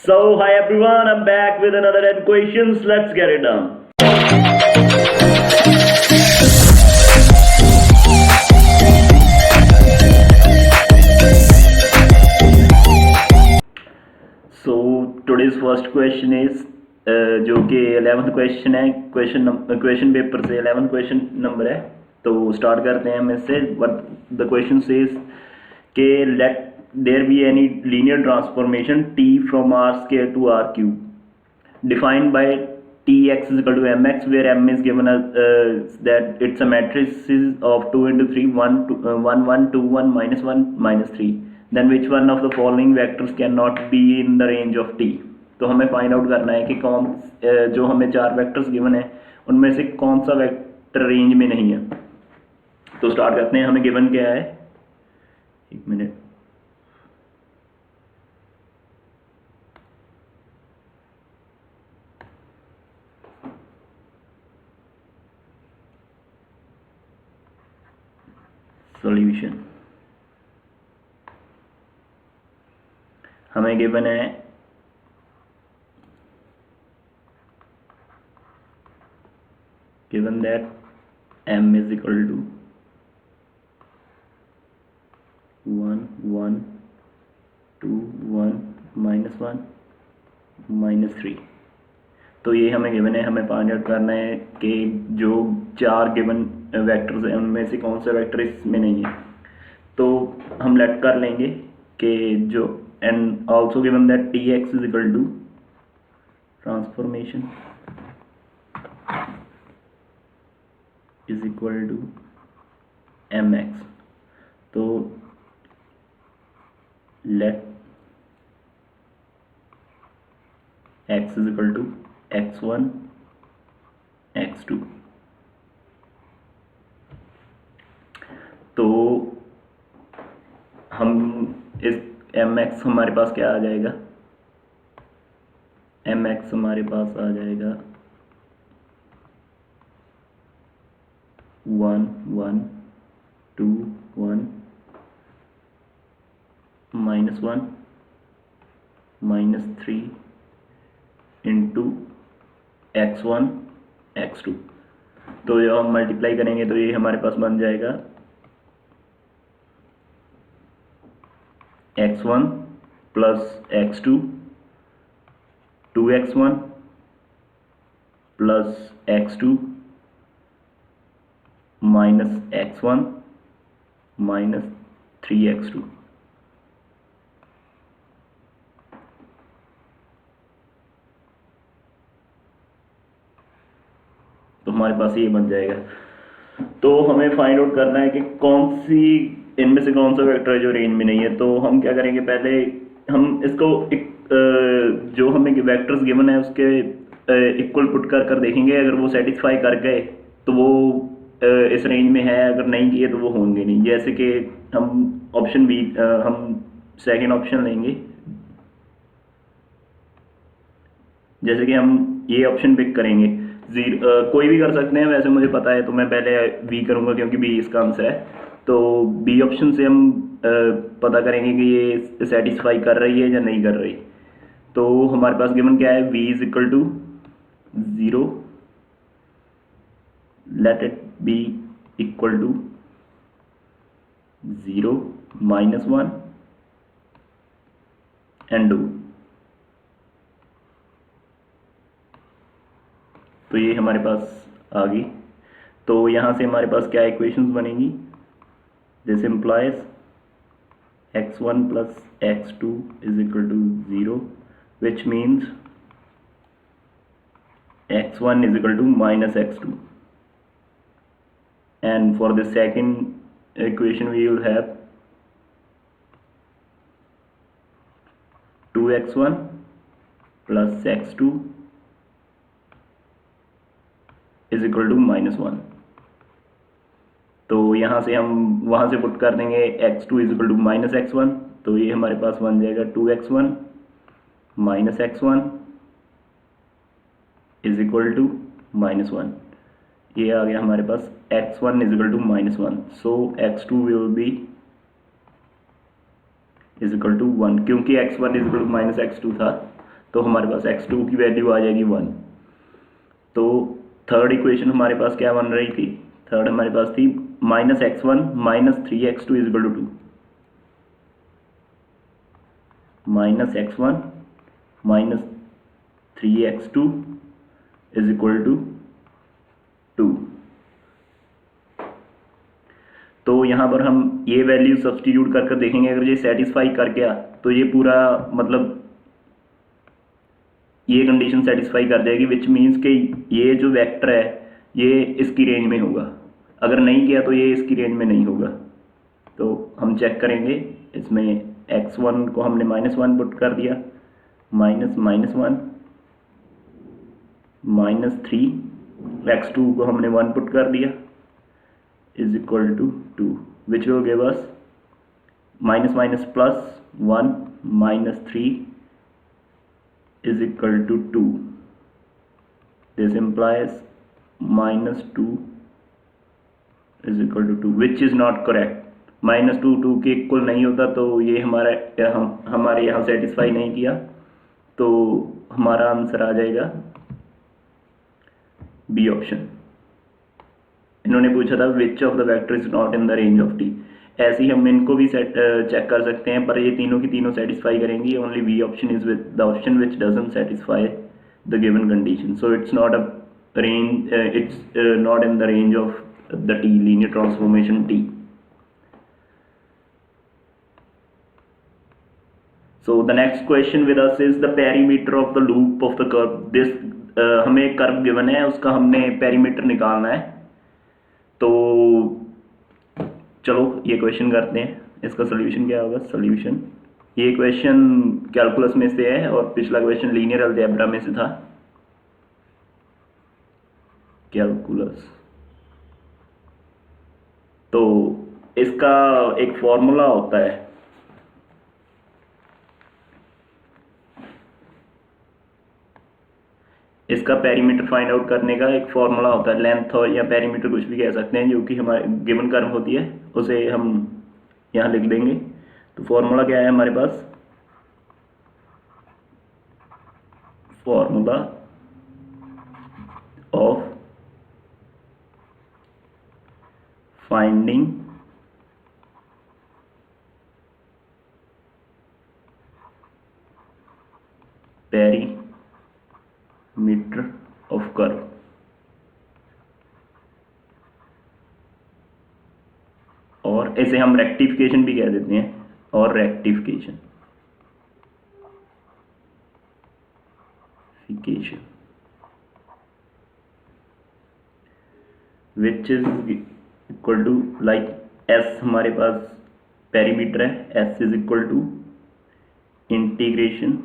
So, hi everyone, I'm back with another 10 questions. Let's get it done. So, today's first question is जो कि 11th question है, question paper से 11th question number है. तो start करते हैं हम इससे. व्हाट द क्वेश्चन सेज के let there be any linear transformation t from r square to r cube defined by tx is equal to mx, where m is given as that it's a matrix of 2 into 3 1 1 2 1 minus 1 minus 3. Then which one of the following vectors cannot be in the range of t? तो हमें find out करना है कि कौन जो हमें 4 vectors given है उनमें से कौन सा वेक्टर रेंज में नहीं है. तो स्टार्ट करते हैं. हमें गिवन क्या है, एक मिनट. सॉल्यूशन हमें गिवन है given that m is equal to 1 1 2 1 minus 1 minus 3. तो ये हमें गिवन है. हमें फाइंड आउट करना है कि जो 4 गिवन वेक्टर्स हैं उनमें से कौन सा वेक्टर इसमें नहीं है. तो हम लेट कर लेंगे कि जो and also given that T x is equal to transformation is equal to M x. तो let x is equal to x1 x2. तो हम इस mx हमारे पास क्या आ जाएगा, mx हमारे पास आ जाएगा 1 1 2 1 minus 1 minus 3 into x1 x2. तो जब हम मल्टीप्लाई करेंगे तो ये हमारे पास बन जाएगा x1 plus x2 2x1 plus x2 minus x1 minus 3x2. तो हमारे पास ये बन जाएगा. तो हमें फाइंड आउट करना है कि कौन सी इनमें से कौन सा वेक्टर है जो रेंज में नहीं है. तो हम क्या करेंगे, पहले हम इसको एक जो हमें वेक्टर्स गिवन है उसके इक्वल पुट कर देखेंगे. अगर वो सेटिस्फाई कर गए तो वो इस रेंज में है, अगर नहीं किए तो वो होंगे नहीं. जैसे कि हम ऑप्शन बी, हम सेकेंड ऑप्शन लेंगे. जैसे कि हम ये ऑप्शन पिक करेंगे. कोई भी कर सकते हैं, वैसे मुझे पता है तो मैं पहले बी करूंगा क्योंकि बी इसका आंसर है. तो बी ऑप्शन से हम पता करेंगे कि ये सेटिस्फाई कर रही है या नहीं कर रही. तो हमारे पास गिवन क्या है, v is equal to 0, let it be equal to 0 minus 1 and 2. तो ये हमारे पास आ गई. तो यहाँ से हमारे पास क्या इक्वेशंस बनेंगी, this implies x1 plus x2 is equal to 0, which means x1 is equal to minus x2. And for the second equation we will have 2x1 plus x2 is equal to minus 1. तो यहाँ से हम वहाँ से put कर देंगे x2 is equal to minus x1. तो ये हमारे पास बन जाएगा 2x1 minus x1 is equal to minus 1. ये आ गया हमारे पास x1 is equal to minus 1. So x2 will be is equal to 1, क्योंकि x1 is equal to minus x2 था तो हमारे पास x2 की वैल्यू आ जाएगी 1। तो थर्ड इक्वेशन हमारे पास क्या बन रही थी, थर्ड हमारे पास थी -x1 - 3x2 is equal to 2। -x1 - 3x2 is equal to 2। तो यहाँ पर हम ये वैल्यू सब्सटीट्यूट कर देखेंगे, अगर ये सेटिस्फाई कर गया तो ये पूरा मतलब ये कंडीशन सेटिस्फाई कर जाएगी, विच मीन्स कि ये जो वेक्टर है ये इसकी रेंज में होगा। अगर नहीं किया तो ये इसकी रेंज में नहीं होगा। तो हम चेक करेंगे, इसमें x1 को हमने -1 पुट कर दिया, -1 -3, x2 को हमने 1 पुट कर दिया is equal to 2, which will give us -1 -3 is equal to 2. This implies -2 is equal to 2, which is not correct. -2 के इक्वल नहीं होता, तो ये हमारे यहाँ सेटिस्फाई नहीं किया, तो हमारा आंसर आ जाएगा बी ऑप्शन। इन्होंने पूछा था which of the vector is not in the range of T. ऐसे ही हम इनको भी चेक कर सकते हैं, पर ये तीनों की तीनों सेटिस्फाई करेंगी। Only B option is with the option which doesn't satisfy the given condition, so it's not a range, it's not in the range of the T linear transformation T. So the next question with us is the perimeter of the loop of the curve. This हमें एक curve given है, उसका हमने perimeter निकालना है। तो चलो ये क्वेश्चन करते हैं, इसका सोल्यूशन क्या होगा। सोल्यूशन, ये क्वेश्चन कैलकुलस में से है और पिछला क्वेश्चन लीनियर अलजेब्रा में से था। कैलकुलस, तो इसका एक फॉर्मूला होता है, इसका पेरीमीटर फाइंड आउट करने का एक फॉर्मूला होता है, लेंथ और या पेरीमीटर कुछ भी कह सकते हैं, जो कि हमारे गिवन कर्व होती है उसे हम यहाँ लिख देंगे। तो फॉर्मूला क्या है हमारे पास, formula of finding perimeter of curve. और इसे हम रेक्टिफिकेशन भी कह देते हैं, और rectification which is equal to like s, हमारे पास पेरीमीटर है, s is equal to integration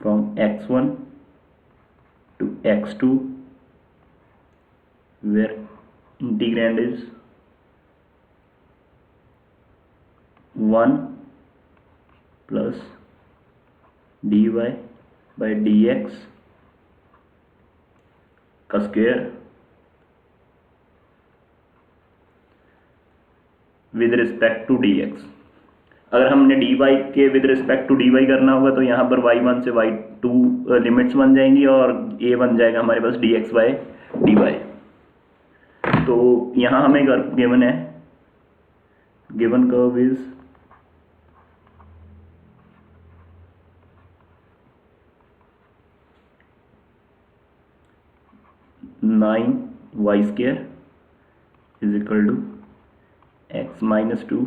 from x1 to x2 where integrand is 1 plus dy by dx का square with respect to dx। अगर हमने dy के विद रिस्पेक्ट टू dy करना होगा तो यहाँ पर y1 से y2 लिमिट्स बन जाएंगी और ये बन जाएगा हमारे पास dx by dy। तो यहाँ हमें कर्व गिवन है, given curve is y² is equal to x-2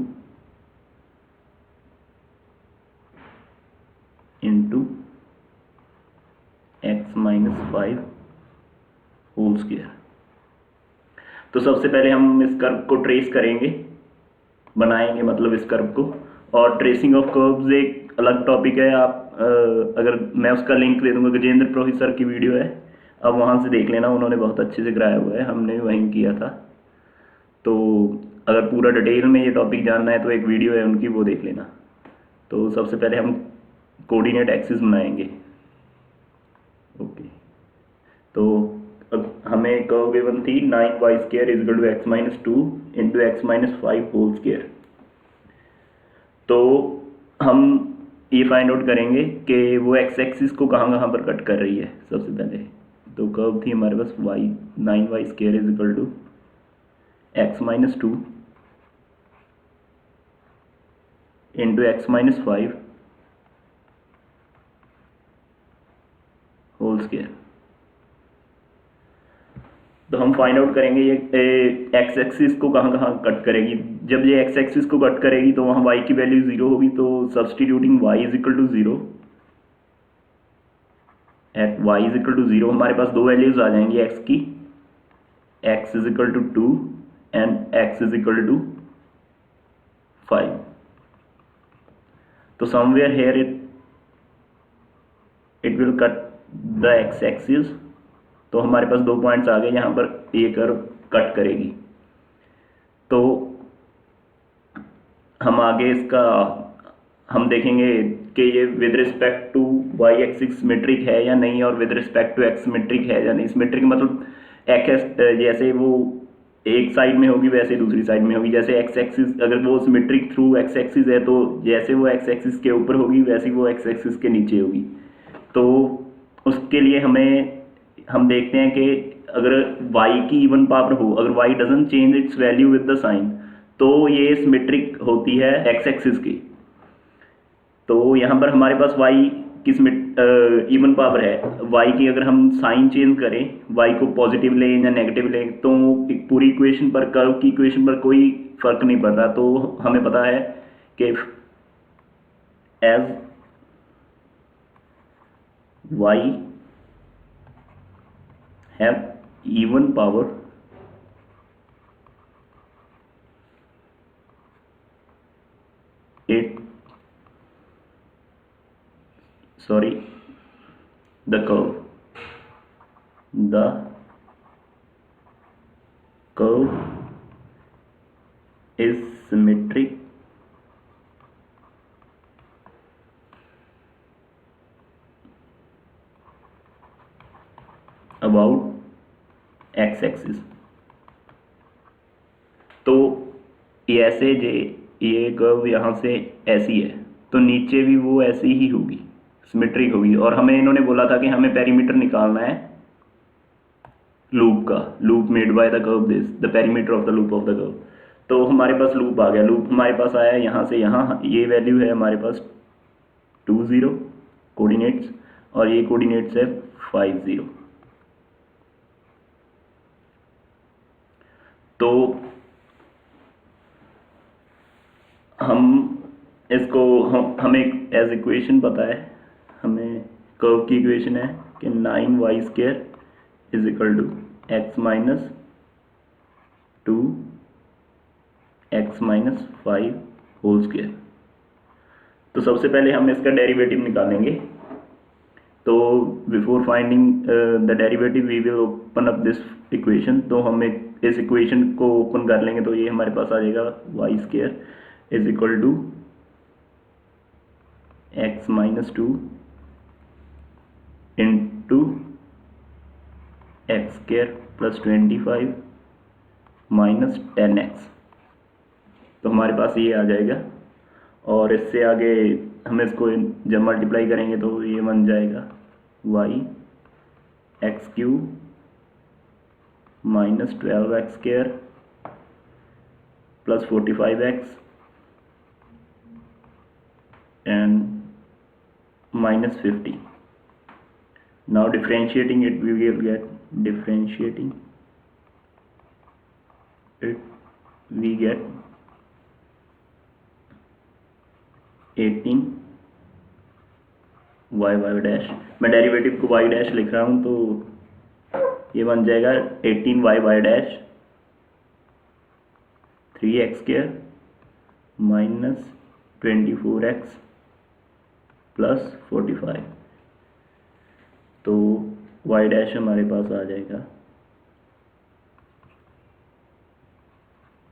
into x-5 whole square. तो सबसे पहले हम इस कर्व को ट्रेस करेंगे, बनाएंगे मतलब इस कर्व को। और ट्रेसिंग ऑफ कर्व्स एक अलग टॉपिक है, आप अगर मैं उसका लिंक दे दूंगा, गजेंद्र प्रोफेसर की वीडियो है, अब वहाँ से देख लेना, उन्होंने बहुत अच्छे से कराया हुआ है, हमने भी वहीं किया था। तो अगर पूरा डिटेल में ये टॉपिक जानना है तो एक वीडियो है उनकी, वो देख लेना। तो सबसे पहले हम कोऑर्डिनेट एक्सिस बनाएंगे। ओके, तो अब हमें कर्व गिवन थी 9y² is equal to x-2 into x-5 whole square. तो हम ये फाइंड आउट करेंगे कि वो एक्स एक्सिस को कहाँ कहाँ पर कट कर रही है। सबसे पहले तो कर्व थी हमारे पास y 9y square is equal to x minus 2 into x minus 5 whole square. तो हम फाइंड आउट करेंगे ये एक्स एक्सिस को कहाँ कहाँ कट करेगी। जब ये एक्स एक्सिस को कट करेगी तो वहाँ y की वैल्यू 0 होगी, तो substituting y is equal to 0 at y is equal to 0 हमारे पास दो वैल्यूज आ जाएंगी x की, x is equal to 2 and x is equal to 5। तो somewhere here it will cut the X axis. तो हमारे पास दो पॉइंट्स आ गए, यहाँ पर ये कर्व कट करेगी। तो हम आगे इसका हम देखेंगे कि ये with respect to y axis symmetric है या नहीं, और with respect to x symmetric है या नहीं। सिमेट्रिक मतलब जैसे वो एक साइड में होगी वैसे दूसरी साइड में होगी। जैसे x एक्सिस अगर वो सिमेट्रिक थ्रू x एक्सिस है, तो जैसे वो x एक्सिस के ऊपर होगी वैसे वो x एक्सिस के नीचे होगी। तो उसके लिए हम देखते हैं कि अगर y की इवन पावर हो, अगर y doesn't change its value with the sign, तो ये सिमेट्रिक होती है x एक्सिस की। तो यहाँ पर हमारे पास y की इवन पावर है, y की अगर हम साइन चेंज करें, y को पॉजिटिव लें या नेगेटिव लें, तो एक पूरी इक्वेशन पर, कर्व की इक्वेशन पर कोई फर्क नहीं पड़ रहा। तो हमें पता है कि as y have even power, the curve is symmetric about x axis. तो ऐसे ये कर्व यहाँ से ऐसी है, तो नीचे भी वो ऐसी ही होगी, सिमेट्रिक होगी। और हमें इन्होंने बोला था कि हमें पेरीमीटर निकालना है लूप का, loop made by the curve this the perimeter of the loop of the curve. तो हमारे पास लूप आ गया, लूप हमारे पास आया यहाँ से यहाँ, ये वैल्यू है हमारे पास 20 कोऑर्डिनेट्स, और ये कोऑर्डिनेट्स है 50। तो हम इसको हमें एज इक्वेशन पता है, हमें कर्व की इक्वेशन है कि 9y square is equal to x minus 2 X minus 5 whole square. तो सबसे पहले हम इसका डेरिवेटिव निकालेंगे। तो before finding the derivative we will open up this equation. तो हम इस इक्वेशन को ओपन कर लेंगे, तो ये हमारे पास आ जाएगा y square is equal to x minus 2 into X square plus 25 minus 10x। तो हमारे पास ये आ जाएगा, और इससे आगे हम इसको जब मल्टीप्लाई करेंगे तो ये बन जाएगा y x cube minus 12x square plus 45x and minus 50. Now differentiating it, we will get we get 18 y dash। मैं डेरिवेटिव को y डैश लिख रहा हूँ, तो ये बन जाएगा 18 y dash 3x square minus 24x plus 45। तो y डैश हमारे पास आ जाएगा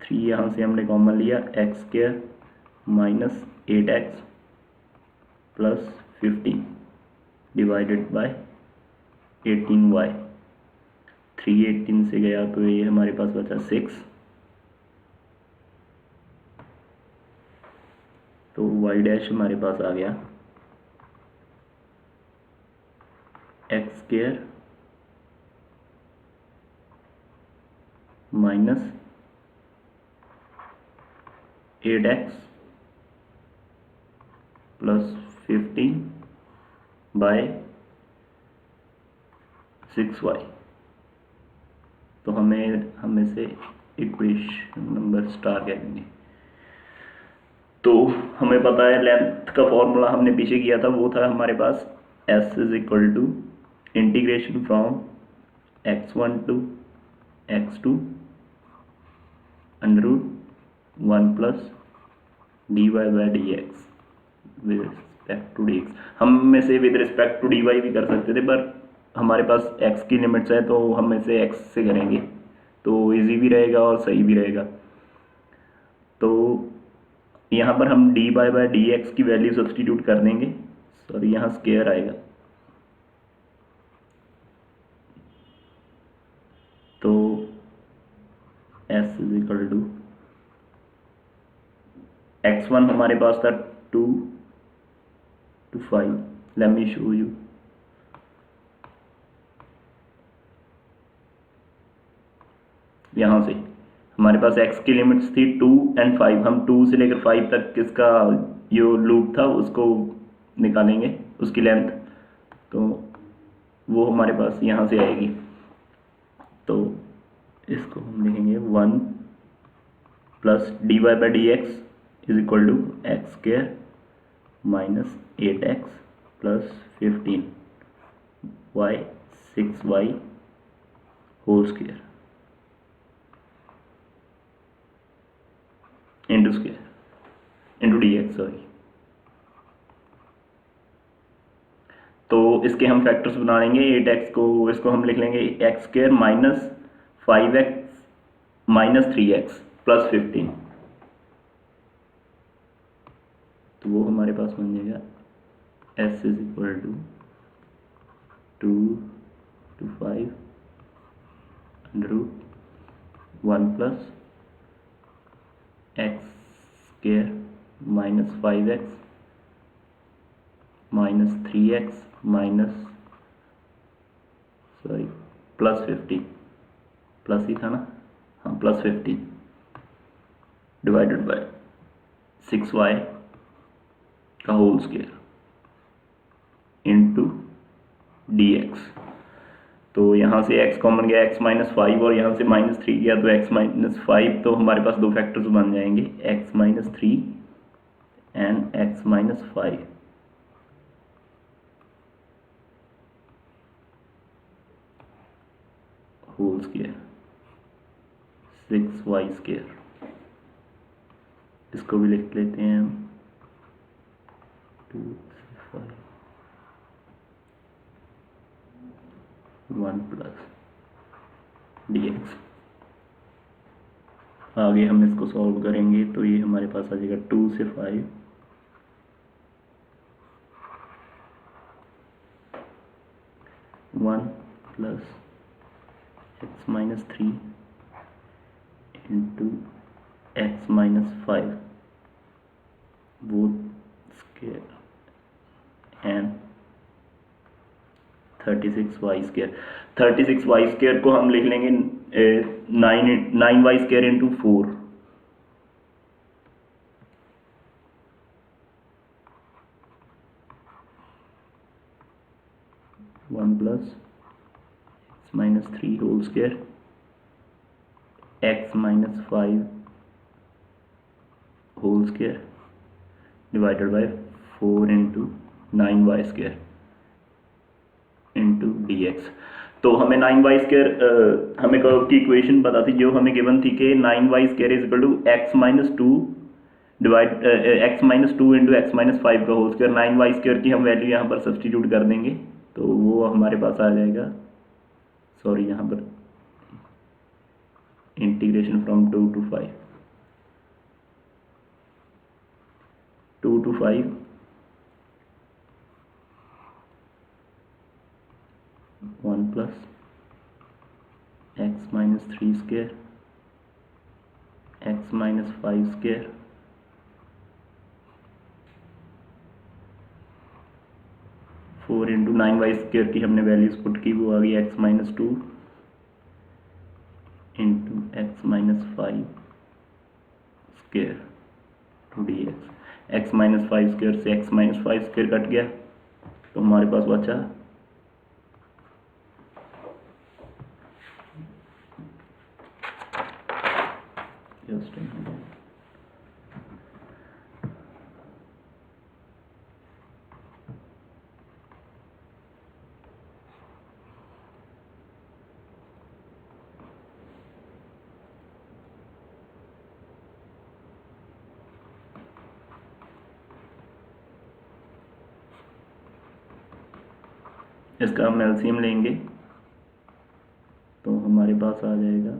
3, यहाँ से हमने कॉमन लिया, x square minus 8x plus 15 divided by 18y। 3 18 से गया तो ये हमारे पास बचा 6। तो y डैश हमारे पास आ गया X square minus 8x plus 15 by 6y। तो हमें से इक्वेशन नंबर स्टार कह देंगे। तो हमें पता है लेंथ का फॉर्मूला हमने पीछे किया था, वो था हमारे पास s is equal to integration from x1 to x2 under root 1 plus dy by dx with respect to dx। हम में से विद रिस्पेक्ट टू dy भी कर सकते थे, पर हमारे पास x की लिमिट्स है तो हम में से x से करेंगे, तो इजी भी रहेगा और सही भी रहेगा। तो यहाँ पर हम dy बाई dx की वैल्यू सब्सटीट्यूट कर देंगे, सॉरी यहाँ स्क्वायर आएगा। तो s is equal to x1 हमारे पास था 2 to 5। Let me show you. यहाँ से हमारे पास x की लिमिट्स थी 2 and 5। हम 2 से लेकर 5 तक किसका जो लूप था उसको निकालेंगे, उसकी लेंथ, तो वो हमारे पास यहाँ से आएगी। तो इसको हम लिखेंगे 1 plus dy by dx is equal to x square minus 8x plus 15 y 6y whole square into square into dx, sorry. तो इसके हम फैक्टर्स बना लेंगे। 8x को इसको हम लिख लेंगे x square minus 5x minus 3x plus 15। तो वो हमारे पास बन जाएगा s is equal to 2 to 5 under root 1 plus x square minus 5x minus 3x minus sorry plus 15, plus ही था ना, हाँ प्लस 15 डिवाइडेड बाय 6y का होल स्क्वायर इंटू dx। तो यहाँ से x कॉमन गया, x माइनस 5 और यहाँ से माइनस 3 गया तो x माइनस 5। तो हमारे पास दो फैक्टर्स बन जाएंगे, x minus 3 and x minus 5। Whole square 6y square. इसको भी लिख लेते हैं हम 2 5 1 प्लस dx। आगे हम इसको सॉल्व करेंगे तो ये हमारे पास आ जाएगा 2 से 5 1 plus x minus 3 into x minus 5 both square and 36y square. 36y square को हम लिख लेंगे 9y square into 4। One plus X minus 3 whole square X minus 5 whole square divided by 4 into 9y square into dx। तो हमें 9y square हमें की equation पता थी, जो हमें गिवन थी कि 9y square is equal to x minus 2 divide X minus 2 into x minus 5 का होल स्क्वायर। 9y स्क्वायर की हम वैल्यू यहाँ पर सब्सटीट्यूट कर देंगे तो वो हमारे पास आ जाएगा, सॉरी यहाँ पर integration from 2 to 5 2 to 5 1 plus X minus 3 square X minus 5 square 4 into 9y² की हमने वैल्यूज पुट की, वो आ गई x-2 into x-5 square to dx। x-5 square से x-5 स्क्वायर कट गया, तो हमारे पास बचा इसका हम एलसीएम लेंगे तो हमारे पास आ जाएगा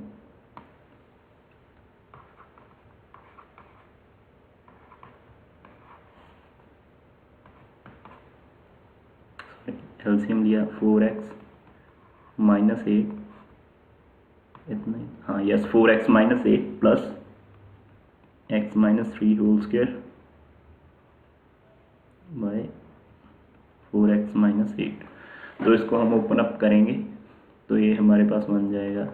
एलसीएम लिया 4x माइनस 8, इतना ही, हाँ yes, 4x minus 8 plus x minus 3 whole square by 4x minus 8। तो इसको हम ओपन अप करेंगे तो ये हमारे पास बन जाएगा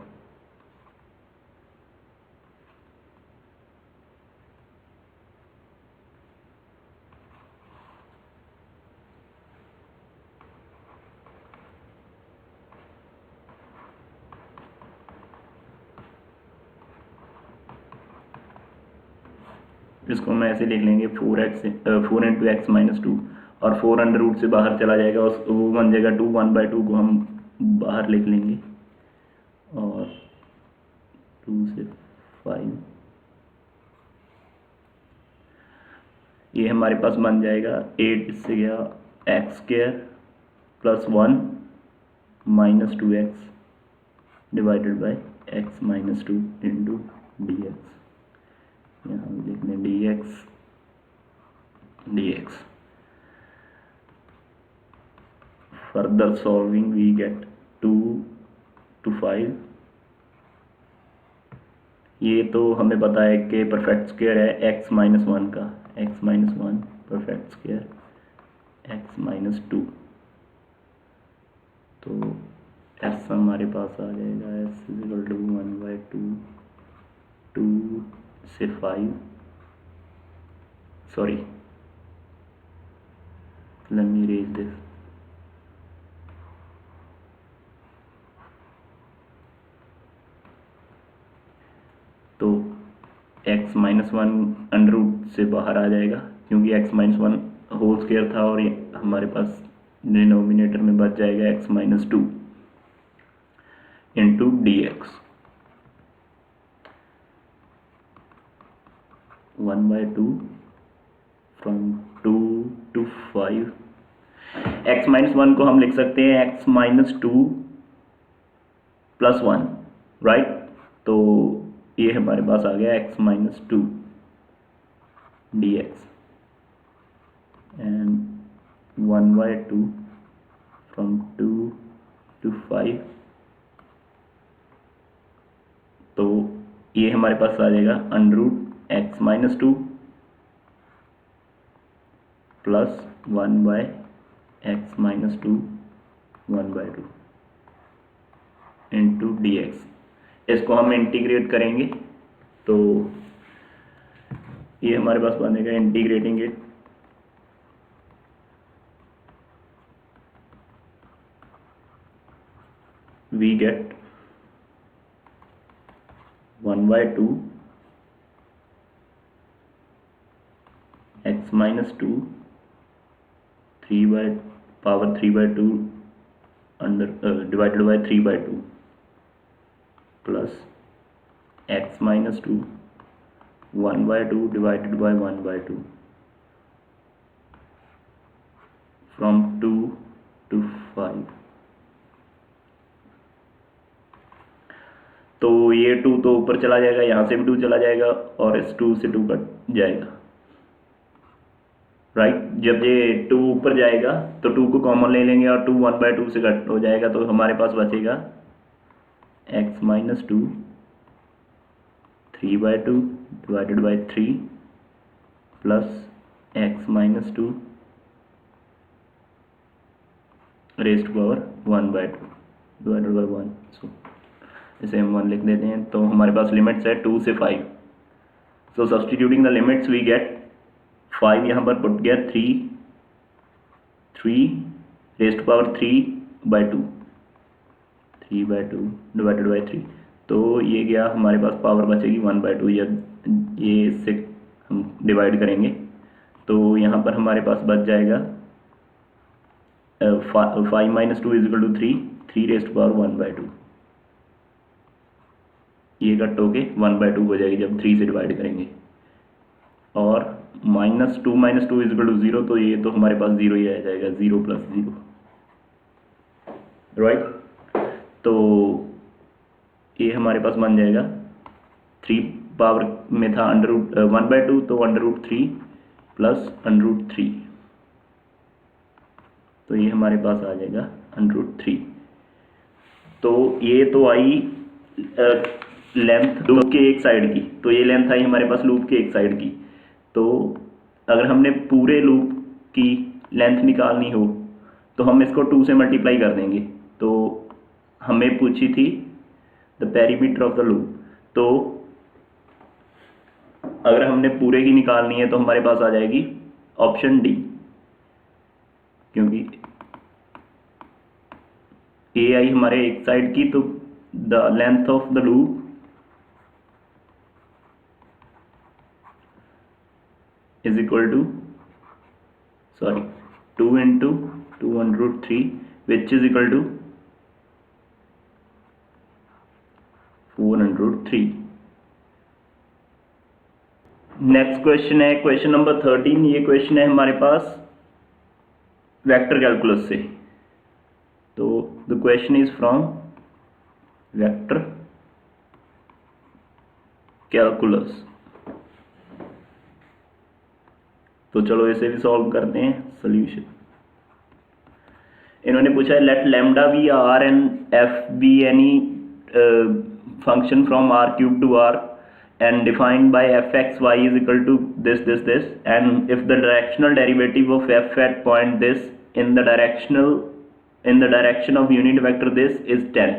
इसको हम ऐसे लिख लेंगे 4 इंटू एक्स माइनस 2, और 4 अंडर रूट से बाहर चला जाएगा, वो बन जाएगा 2, 1/2 को हम बाहर लिख लेंगे, और 2 से 5 ये हमारे पास बन जाएगा 8, इससे गया x² plus 1 minus 2x divided by x minus 2 into dx। यहाँ लिख लें dx। Further solving we get 2 to 5। ये तो हमें पता है कि परफेक्ट स्क्वायर है x माइनस 1 का, x minus 1 perfect square x minus 2, तो s हमारे पास आ जाएगा s इक्वल टू 1/2 2 से 5, sorry let me erase this, तो x माइनस 1 अंडर रूट से बाहर आ जाएगा क्योंकि x माइनस 1 होल स्क्वायर था, और ये हमारे पास डिनोमिनेटर में बच जाएगा x minus 2 into dx। 1/2 from 2 to 5। x minus 1 को हम लिख सकते हैं x माइनस 2 प्लस 1, राइट। तो ये हमारे पास आ गया x minus 2 dx and 1/2 from 2 to 5, तो ये हमारे पास आ जाएगा under root x minus 2 plus 1/x minus 2 1/2 into dx। इसको हम इंटीग्रेट करेंगे तो ये हमारे पास बनेगा, integrating it we get 1/2 x minus 2 3/2 under divided by 3/2 plus x minus 2 1/2 divided by 1/2 from 2 to 5। तो ये 2 तो ऊपर चला जाएगा, यहाँ से भी 2 चला जाएगा, और इस 2 से 2 कट जाएगा, राइट। जब ये 2 ऊपर जाएगा तो 2 को कॉमन ले लेंगे, और 2 1/2 से कट हो जाएगा, तो हमारे पास बचेगा x minus 2 3/2 divided by 3 plus x minus 2 raise to power 1/2 divided by 1। So इसे हम 1 लिख देते हैं। तो हमारे पास लिमिट्स है 2 से 5। So substituting the limits we get 5 यहाँ पर पुट गया 3 raise to power 3/2 divided by 3। तो ये गया, हमारे पास पावर बचेगी 1/2। या ये इससे हम डिवाइड करेंगे तो यहाँ पर हमारे पास बच जाएगा 5 - 2 = 3 रेज़ टू पावर 1/2। ये कट होके 1/2 हो जाएगी जब 3 से डिवाइड करेंगे। और -2 - 2 = 0, तो ये तो हमारे पास 0 ही रह जाएगा, 0 + 0, राइट। तो ये हमारे पास बन जाएगा 3 पावर में था √1/2, तो √3 + √3, तो ये हमारे पास आ जाएगा √3। तो ये तो आई लेंथ लूप के एक साइड की, तो ये लेंथ आई हमारे पास लूप के एक साइड की। तो अगर हमने पूरे लूप की लेंथ निकालनी हो तो हम इसको 2 से मल्टीप्लाई कर देंगे। तो हमें पूछी थी the perimeter of the loop, तो अगर हमने पूरे की निकालनी है तो हमारे पास आ जाएगी ऑप्शन डी, क्योंकि ए आई हमारे एक साइड की, तो the length of the loop is equal to 2 into 2√3, which is equal to 403। Next question है क्वेश्चन नंबर 13। ये क्वेश्चन है हमारे पास वेक्टर कैलकुलस से। तो the question is from vector calculus. तो चलो इसे भी सॉल्व करते हैं। सोल्यूशन इन्होंने पूछा है let lambda be R and F be any function from r³ to r and defined by f(x, y) is equal to this, and if the directional derivative of f at point this in the direction of unit vector this is 10,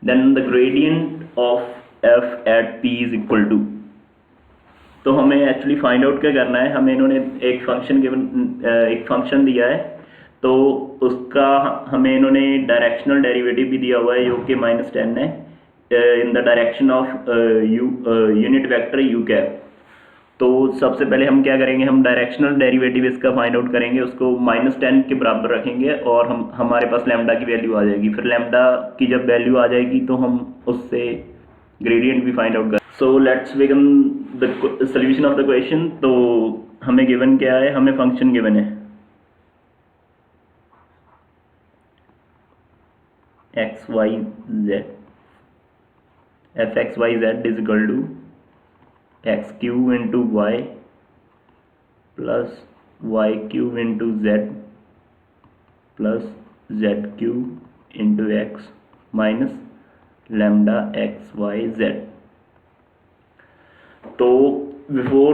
then the gradient of f at p is equal to। तो हमें actually find out क्या करना है, हमें इन्होंने एक function दिया है, तो उसका हमें इन्होंने डायरेक्शनल डेरिवेटिव भी दिया हुआ है जो कि -10 है in the direction of unit vector you cap. तो सबसे पहले हम क्या करेंगे, हम डायरेक्शनल डेरिवेटिव इसका फाइंड आउट करेंगे, उसको -10 के बराबर रखेंगे और हमारे पास लैम्डा की वैल्यू आ जाएगी। फिर लैम्डा की जब वैल्यू आ जाएगी तो हम उससे ग्रेडियंट भी फाइंड आउट करें। So let's begin the solution of the question. तो हमें गिवन क्या है, हमें फंक्शन गिवन है x y z, f(x, y, z) is equal to x³ into y plus y³ into z plus z³ into x minus lambda x y z। तो before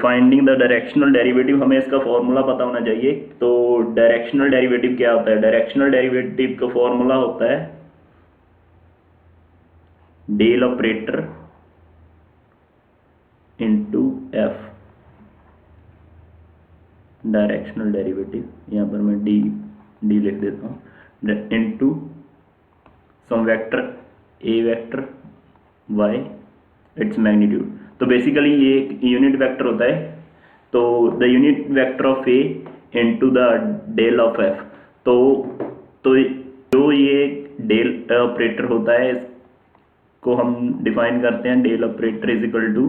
finding the directional derivative हमें इसका formula पता होना चाहिए। तो directional derivative क्या होता है, डायरेक्शनल डेरिवेटिव का फॉर्मूला होता है del operator into F, directional derivative, यहाँ पर मैं डी लिख देता हूँ, into some vector A vector by its magnitude. तो बेसिकली ये एक यूनिट वेक्टर होता है, तो the unit vector of A into the del of F. तो जो ये डेल ऑपरेटर होता है इसको हम डिफाइन करते हैं, del operator is equal to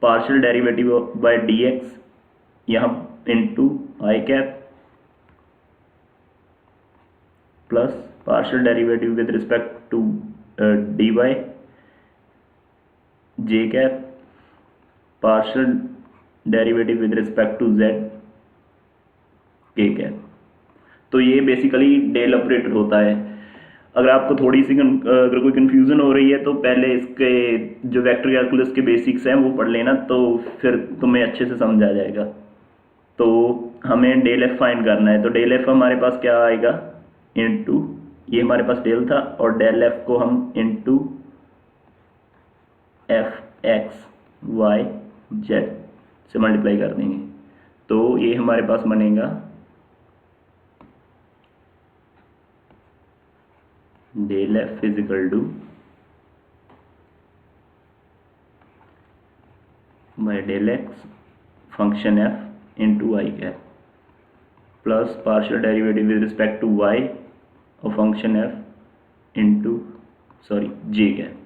partial derivative by dx यहाँ into I cap plus partial derivative with respect to dy j cap partial derivative with respect to z k cap. तो ये basically del operator होता है। अगर आपको थोड़ी सी अगर कोई कंफ्यूजन हो रही है तो पहले इसके जो वेक्टर कैलकुलस के बेसिक्स हैं वो पढ़ लेना, तो फिर तुम्हें अच्छे से समझ आ जाएगा। तो हमें डेल एफ फाइंड करना है, तो डेल एफ हमारे पास क्या आएगा, इनटू, ये हमारे पास डेल था और डेल एफ को हम into f x Y z से मल्टीप्लाई कर देंगे, तो ये हमारे पास बनेगा del f is equal to by del x function f into i cap plus partial derivative with respect to y और function f into j cap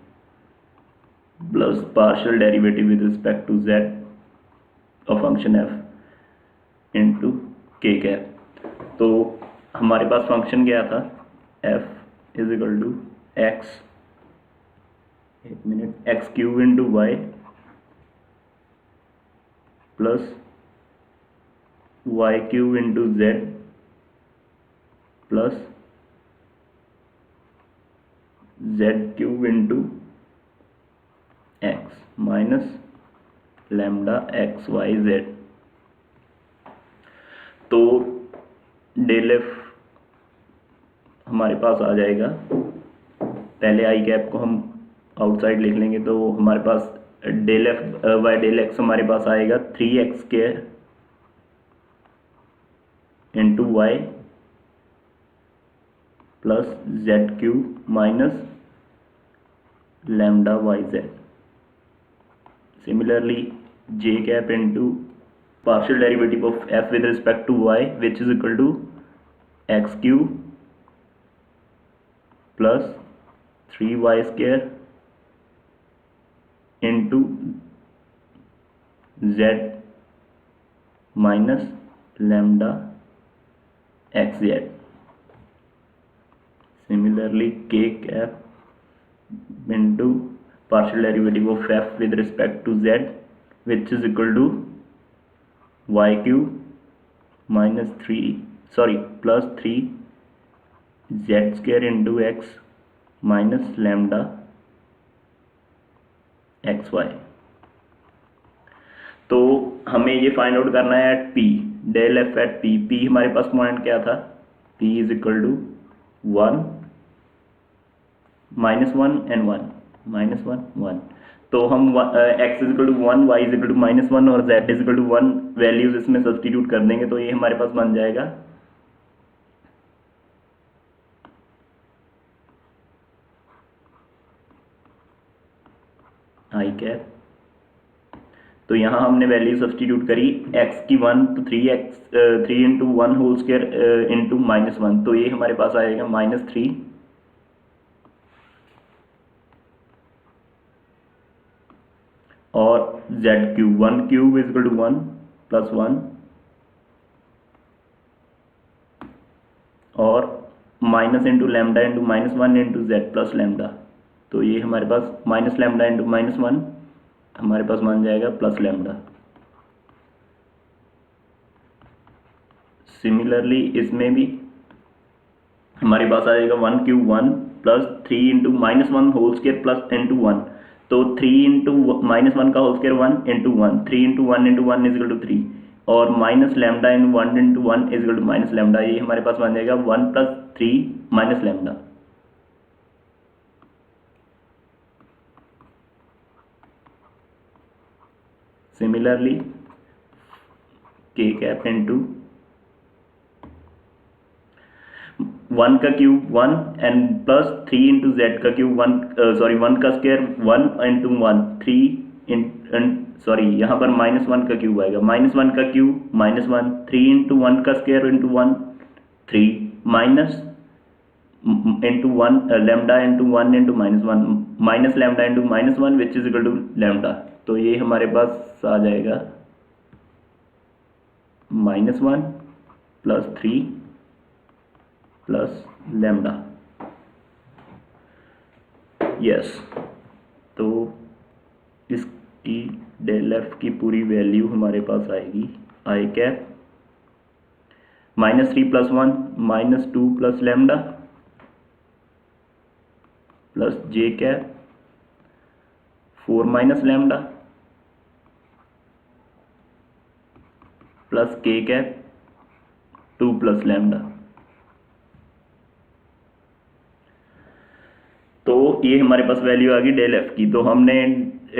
plus partial derivative with respect to z और function f into k cap. तो हमारे पास function क्या था, f is equal to x, एक minute, x cube into Y plus Y cube into Z plus Z cube into x minus lambda X Y Z. तो del F हमारे पास आ जाएगा, पहले आई कैप को हम आउटसाइड लिख लेंगे, तो हमारे पास del f by del x हमारे पास आएगा 3x square into Y plus Z cube minus lambda y z. Similarly, j cap into partial derivative of f with respect to y, which is equal to x cube plus 3y square into z minus lambda xz. Similarly, k cap into partial derivative of f with respect to z, which is equal to y cube minus plus 3 z square into x minus lambda xy। तो हमें ये find out करना है at p, del F at p। p हमारे पास point क्या था, p is equal to 1 -1 and 1 -1 1। तो हम x is equal to 1, y is equal to -1 और z is equal to 1 values इसमें सब्सटीट्यूट कर देंगे, तो ये हमारे पास बन जाएगा आई कैप। तो यहाँ हमने वैल्यू सब्सटीट्यूट करी, x की 1 तो 3 इंटू 1 होल स्क्वायर इंटू -1, तो ये हमारे पास आएगा -3 और z cube 1 cube is equal to 1 plus 1 और minus into lambda into -1 into Z plus lambda, तो ये हमारे पास माइनस लैम्डा इंटू -1 हमारे पास बन जाएगा प्लस लैम्डा। सिमिलरली इसमें भी हमारे पास आएगा 1 cube 1 plus 3 into -1 whole square plus into 1, तो 3 इंटू -1 का whole square 1 into 1, 3 into 1 into 1 is equal to 3 और minus lambda in 1 into 1 is equal to minus lambda. ये हमारे पास बन जाएगा 1 plus 3 minus lambda. Similarly K cap into 1 का cube 1 and plus 3 into Z का क्यूब 1 का स्क्वायर 1 इंटू 1 3 यहाँ पर -1 का क्यूब आएगा, -1 का क्यूब -1 3 इंटू 1 का square into 1 3 minus into 1 lambda into 1 into -1 minus lambda into -1 which is equal to lambda. तो ये हमारे पास आ जाएगा -1 प्लस 3 प्लस लैम्डा। यस, तो इसकी डेल एफ की पूरी वैल्यू हमारे पास आएगी i cap -3 plus 1 -2 plus lambda plus j cap 4 minus lambda plus k cap 2 plus lambda. तो ये हमारे पास वैल्यू आ गई डेल एफ की। तो हमने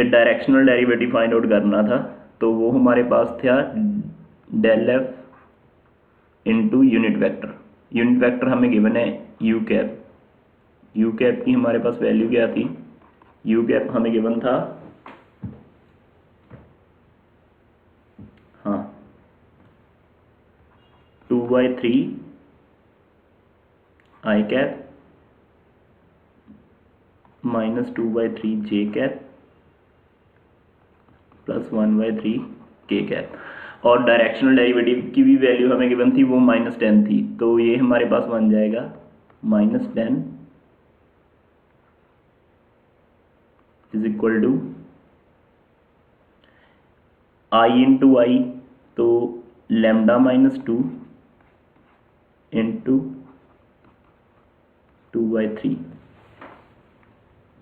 डायरेक्शनल डेरिवेटिव फाइंड आउट करना था, तो वो हमारे पास था del F into unit vector. Unit vector हमें गिवन है यू कैप। यू कैप की हमारे पास वैल्यू क्या थी? यू कैप हमें गिवन था, हाँ, 2/3 आई cap minus 2/3 j cap plus 1/3 के कैप। और डायरेक्शनल डेरिवेटिव की भी वैल्यू हमें गिवन थी, वो -10 थी। तो ये हमारे पास बन जाएगा -10 is equal to i into i, तो लैम्डा -2 इंटू 2/3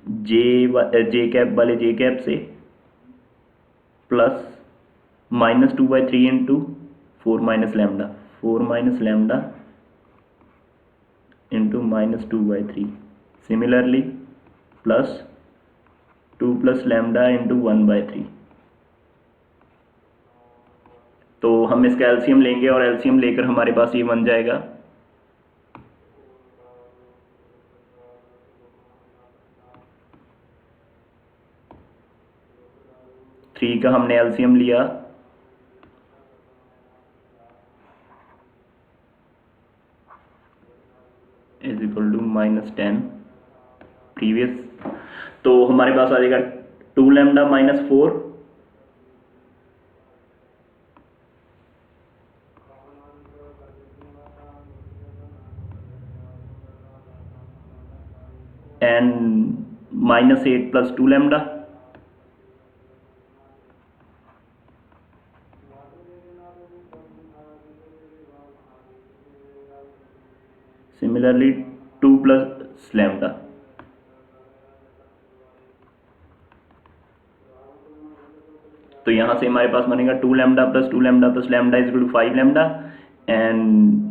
जे कैप वाले जे कैप से plus -2/3 into 4 minus lambda, 4 minus lambda into -2/3। Similarly plus 2 plus lambda into 1/3। तो हम इसका एलसीएम लेंगे और एलसीएम लेकर हमारे पास ये बन जाएगा 3 का हमने एलसीएम लिया इज इक्वल टू -10 प्रीवियस। तो हमारे पास आ जाएगा 2 lambda -4 and -8 plus 2 lambda. Similarly 2 plus lambda. तो यहां से हमारे पास बनेगा 2 lambda plus 2 lambda plus lambda is equal to 5 lambda and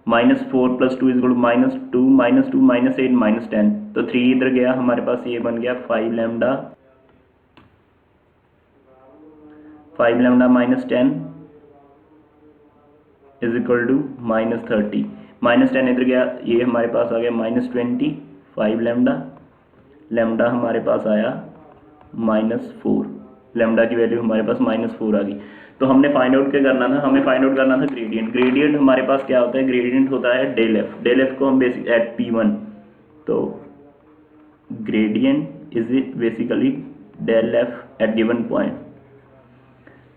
-4 plus 2 is equal to -2 -2 -8 -10। तो 3 इधर गया, हमारे पास ये बन गया 5 लैम्डा -10 इज इक्वल टू -30। -10 इधर गया, ये हमारे पास आ गया -20। 5 लैम्डा हमारे पास आया -4। लैम्डा की वैल्यू हमारे पास -4 आ गई। तो हमने फाइंड आउट क्या करना था? हमें फाइंड आउट करना था ग्रेडियंट। ग्रेडियंट हमारे पास क्या होता है? ग्रेडियंट होता है डेल एफ। डेल एफ को हम बेसिक एट P1, तो gradient is basically del F at given point.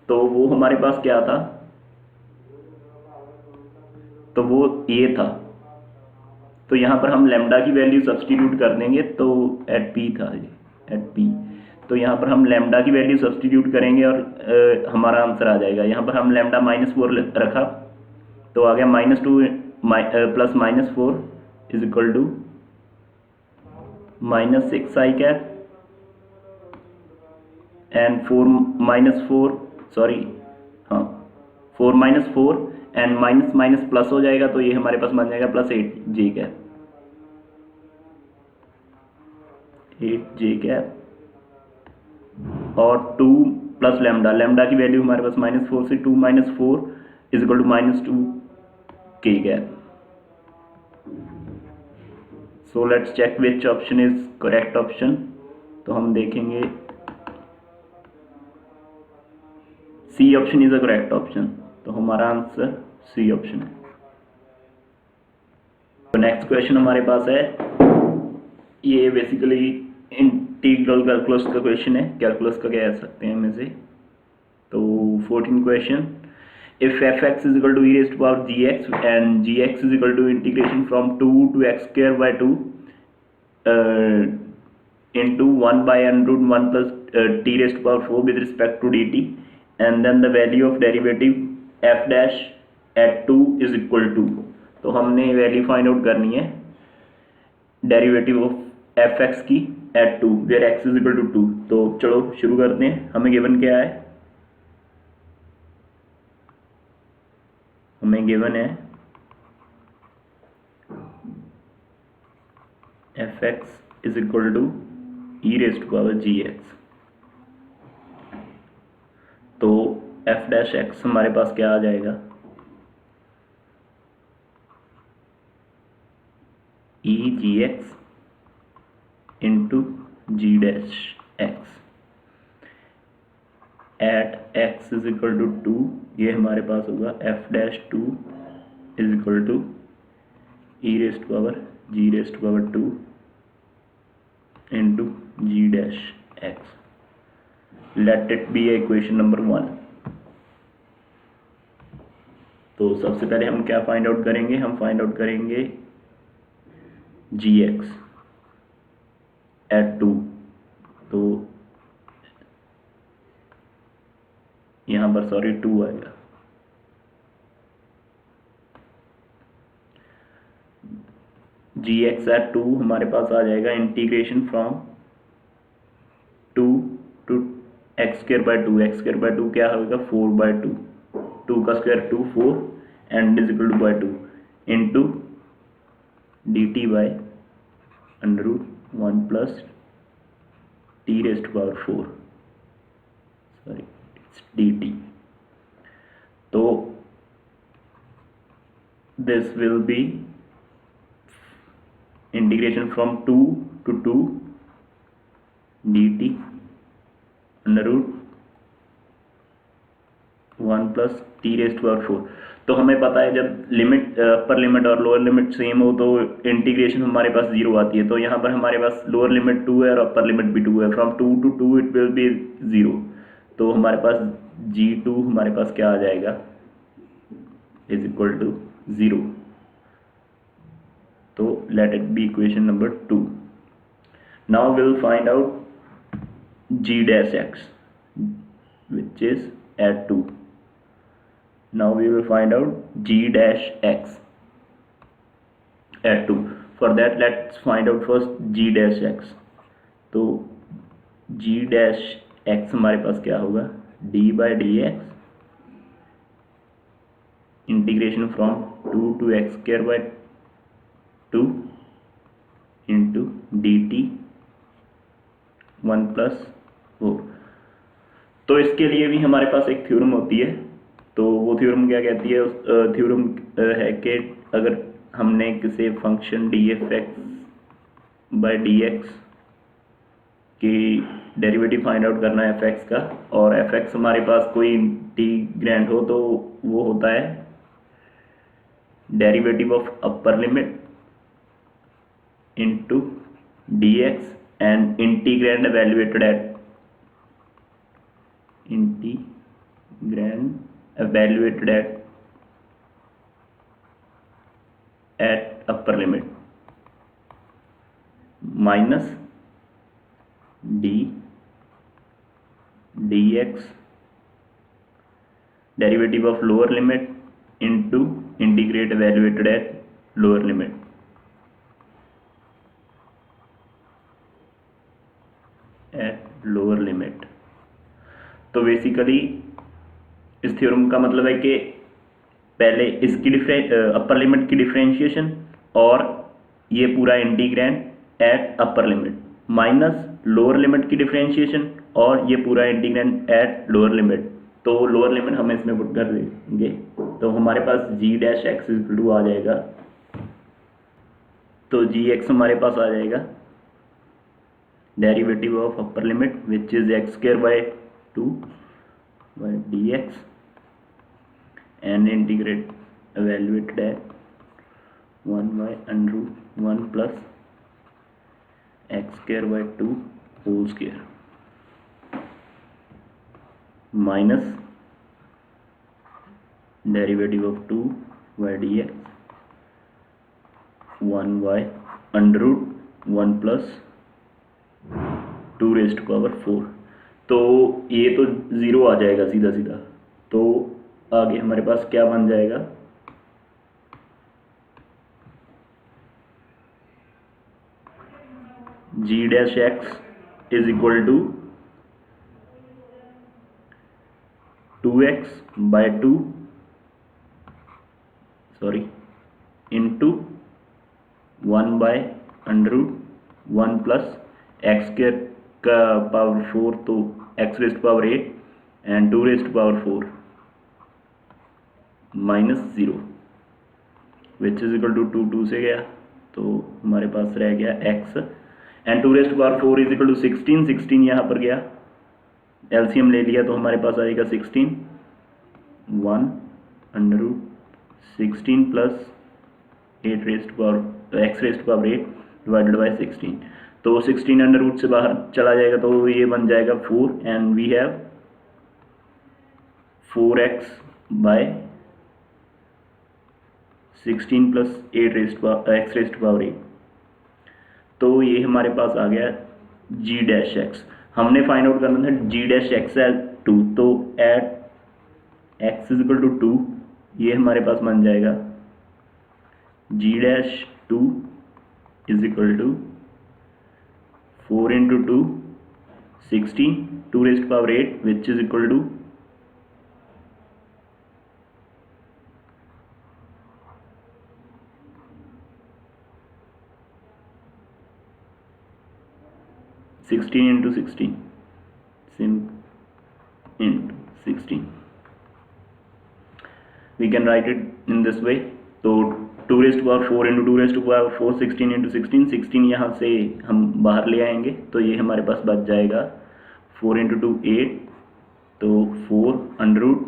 तो वो हमारे पास क्या था? तो वो ये था। तो यहाँ पर हम लैम्डा की वैल्यू सब्सटीट्यूट कर देंगे, तो एट P था ये, एट P। तो यहाँ पर हम लैम्डा की वैल्यू सब्सटीट्यूट करेंगे और हमारा आंसर आ जाएगा। यहाँ पर हम लैम्डा -4 रखा, तो आ गया -2 plus -4 is equal to -6 I cap and 4 and minus plus हो जाएगा, तो ये हमारे पास बन जाएगा +8 जे कैप, 8 जे कैप और 2 प्लस लैम्डा। लैम्डा की वैल्यू हमारे पास -4 से 2 - 4 is equal to -2 k cap. So let's check which option is correct option. तो हम देखेंगे C option is a correct option. तो हमारा आंसर सी ऑप्शन है। तो नेक्स्ट क्वेश्चन हमारे पास है, ये बेसिकली इंटीग्रल कैलकुलस का क्वेश्चन है। कैलकुलस का कह सकते हैं हम इसे। तो 14 question, if fx is equal to e raised to power gx and gx is equal to integration from 2 to x square by 2 into 1 by √1 plus t raised to power 4 with respect to dt, and then the value of derivative f dash at 2 is equal to। तो हमने value find out करनी है derivative of fx की at 2 where x is equal to 2। तो चलो शुरू करते हैं। हमें गिवन क्या है? हमें गिवन है f x is equal to e raise to power g x. तो एफ डैश एक्स हमारे पास क्या आ जाएगा, e g x into g dash x at x is equal to 2, ये हमारे पास होगा f dash 2 is equal to e raise to power g raise to power 2 into g dash x. Let it be equation number 1। तो सबसे पहले हम क्या find out करेंगे, हम फाइंड आउट करेंगे जी एक्स एट 2। तो यहां पर सॉरी 2 आएगा, जी एक्स एट 2 हमारे पास आ जाएगा integration from 2 to x square by 2। X square by 2 क्या होगा, 4 बाय 2, 2 का square 2 4 and is equal to by 2 into d t by under root 1 plus t raise to power 4, sorry it's d t. तो this will be integration from 2 to 2 dt under root 1 plus t raise to power 4। तो हमें पता है जब limit upper limit और lower limit same हो तो integration हमारे पास 0 आती है। तो यहाँ पर हमारे पास लोअर लिमिट 2 है और अपर लिमिट भी 2 है, from 2 to 2 it will be 0। तो हमारे पास g2 हमारे पास क्या आ जाएगा, इज इक्वल टू 0। तो let it be equation number 2. Now we'll find out g dash x, which is at 2. Now we will find out g dash x at 2. For that let's find out first g dash x. तो g dash x हमारे पास क्या होगा, d by dx integration from 2 to x square by 2 into d T 1 plus 4। तो इसके लिए भी हमारे पास एक थ्योरम होती है। तो वो थ्योरम क्या कहती है, थ्योरम है कि अगर हमने किसी function D F x by D x की डेरिवेटिव फाइंड आउट करना है एफ एक्स का, और एफ एक्स हमारे पास कोई इंटीग्रैंड हो तो वो होता है derivative of upper limit into dx and integrand evaluated at upper limit minus d dx derivative of lower limit into integrate evaluated at lower limit at lower limit. तो basically इस theorem का मतलब है कि पहले इसकी अपर लिमिट की differentiation और ये पूरा integrand at upper limit minus lower limit की डिफरेंशिएशन और ये पूरा इंटीग्रैंड एट लोअर लिमिट। तो लोअर लिमिट हम इसमें पुट कर देंगे, तो हमारे पास जी डैश एक्स इक्वल टू आ जाएगा। तो जी एक्स हमारे पास आ जाएगा derivative of upper limit which is x square by 2 by dx and integrate evaluate that 1 by under root 1 plus x square by 2 whole square minus derivative of 2 by dx 1 by under root 1 plus 2 raise to power 4। तो ये तो 0 आ जाएगा सीधा सीधा। तो आगे हमारे पास क्या बन जाएगा, g dash x is equal to 2x by 2 sorry into 1 by under root 1 plus x square का पावर 4 तो x raised power 8 and 2 raised power 4 minus 0 which is equal to 2 से गया तो हमारे पास रह गया x and 2 raised power 4 is equal to 16 यहाँ पर गया, एलसीएम ले लिया तो हमारे पास आएगा 16 1 under root 16 plus 8 raised power x raised power 8 divided by 16 तो 16 अंडर रूट से बाहर चला जाएगा तो ये बन जाएगा 4 एंड वी हैव 4x बाय 16 प्लस 8 एक्स रेस्ट पावर 8 तो ये हमारे पास आ गया g डैश x। हमने फाइंड आउट करना था g डैश x एट 2 तो at x is equal to 2 ये हमारे पास बन जाएगा g dash 2 is equal to 4 into 2 16 2 raised power 8 which is equal to 16 into 16 into 16 we can write it in this way तो 2 raised to power 4 into 2 raised to power 4 16 into 16 यहाँ से हम बाहर ले आएंगे तो ये हमारे पास बच जाएगा 4 इंटू 2 8 तो 4 under root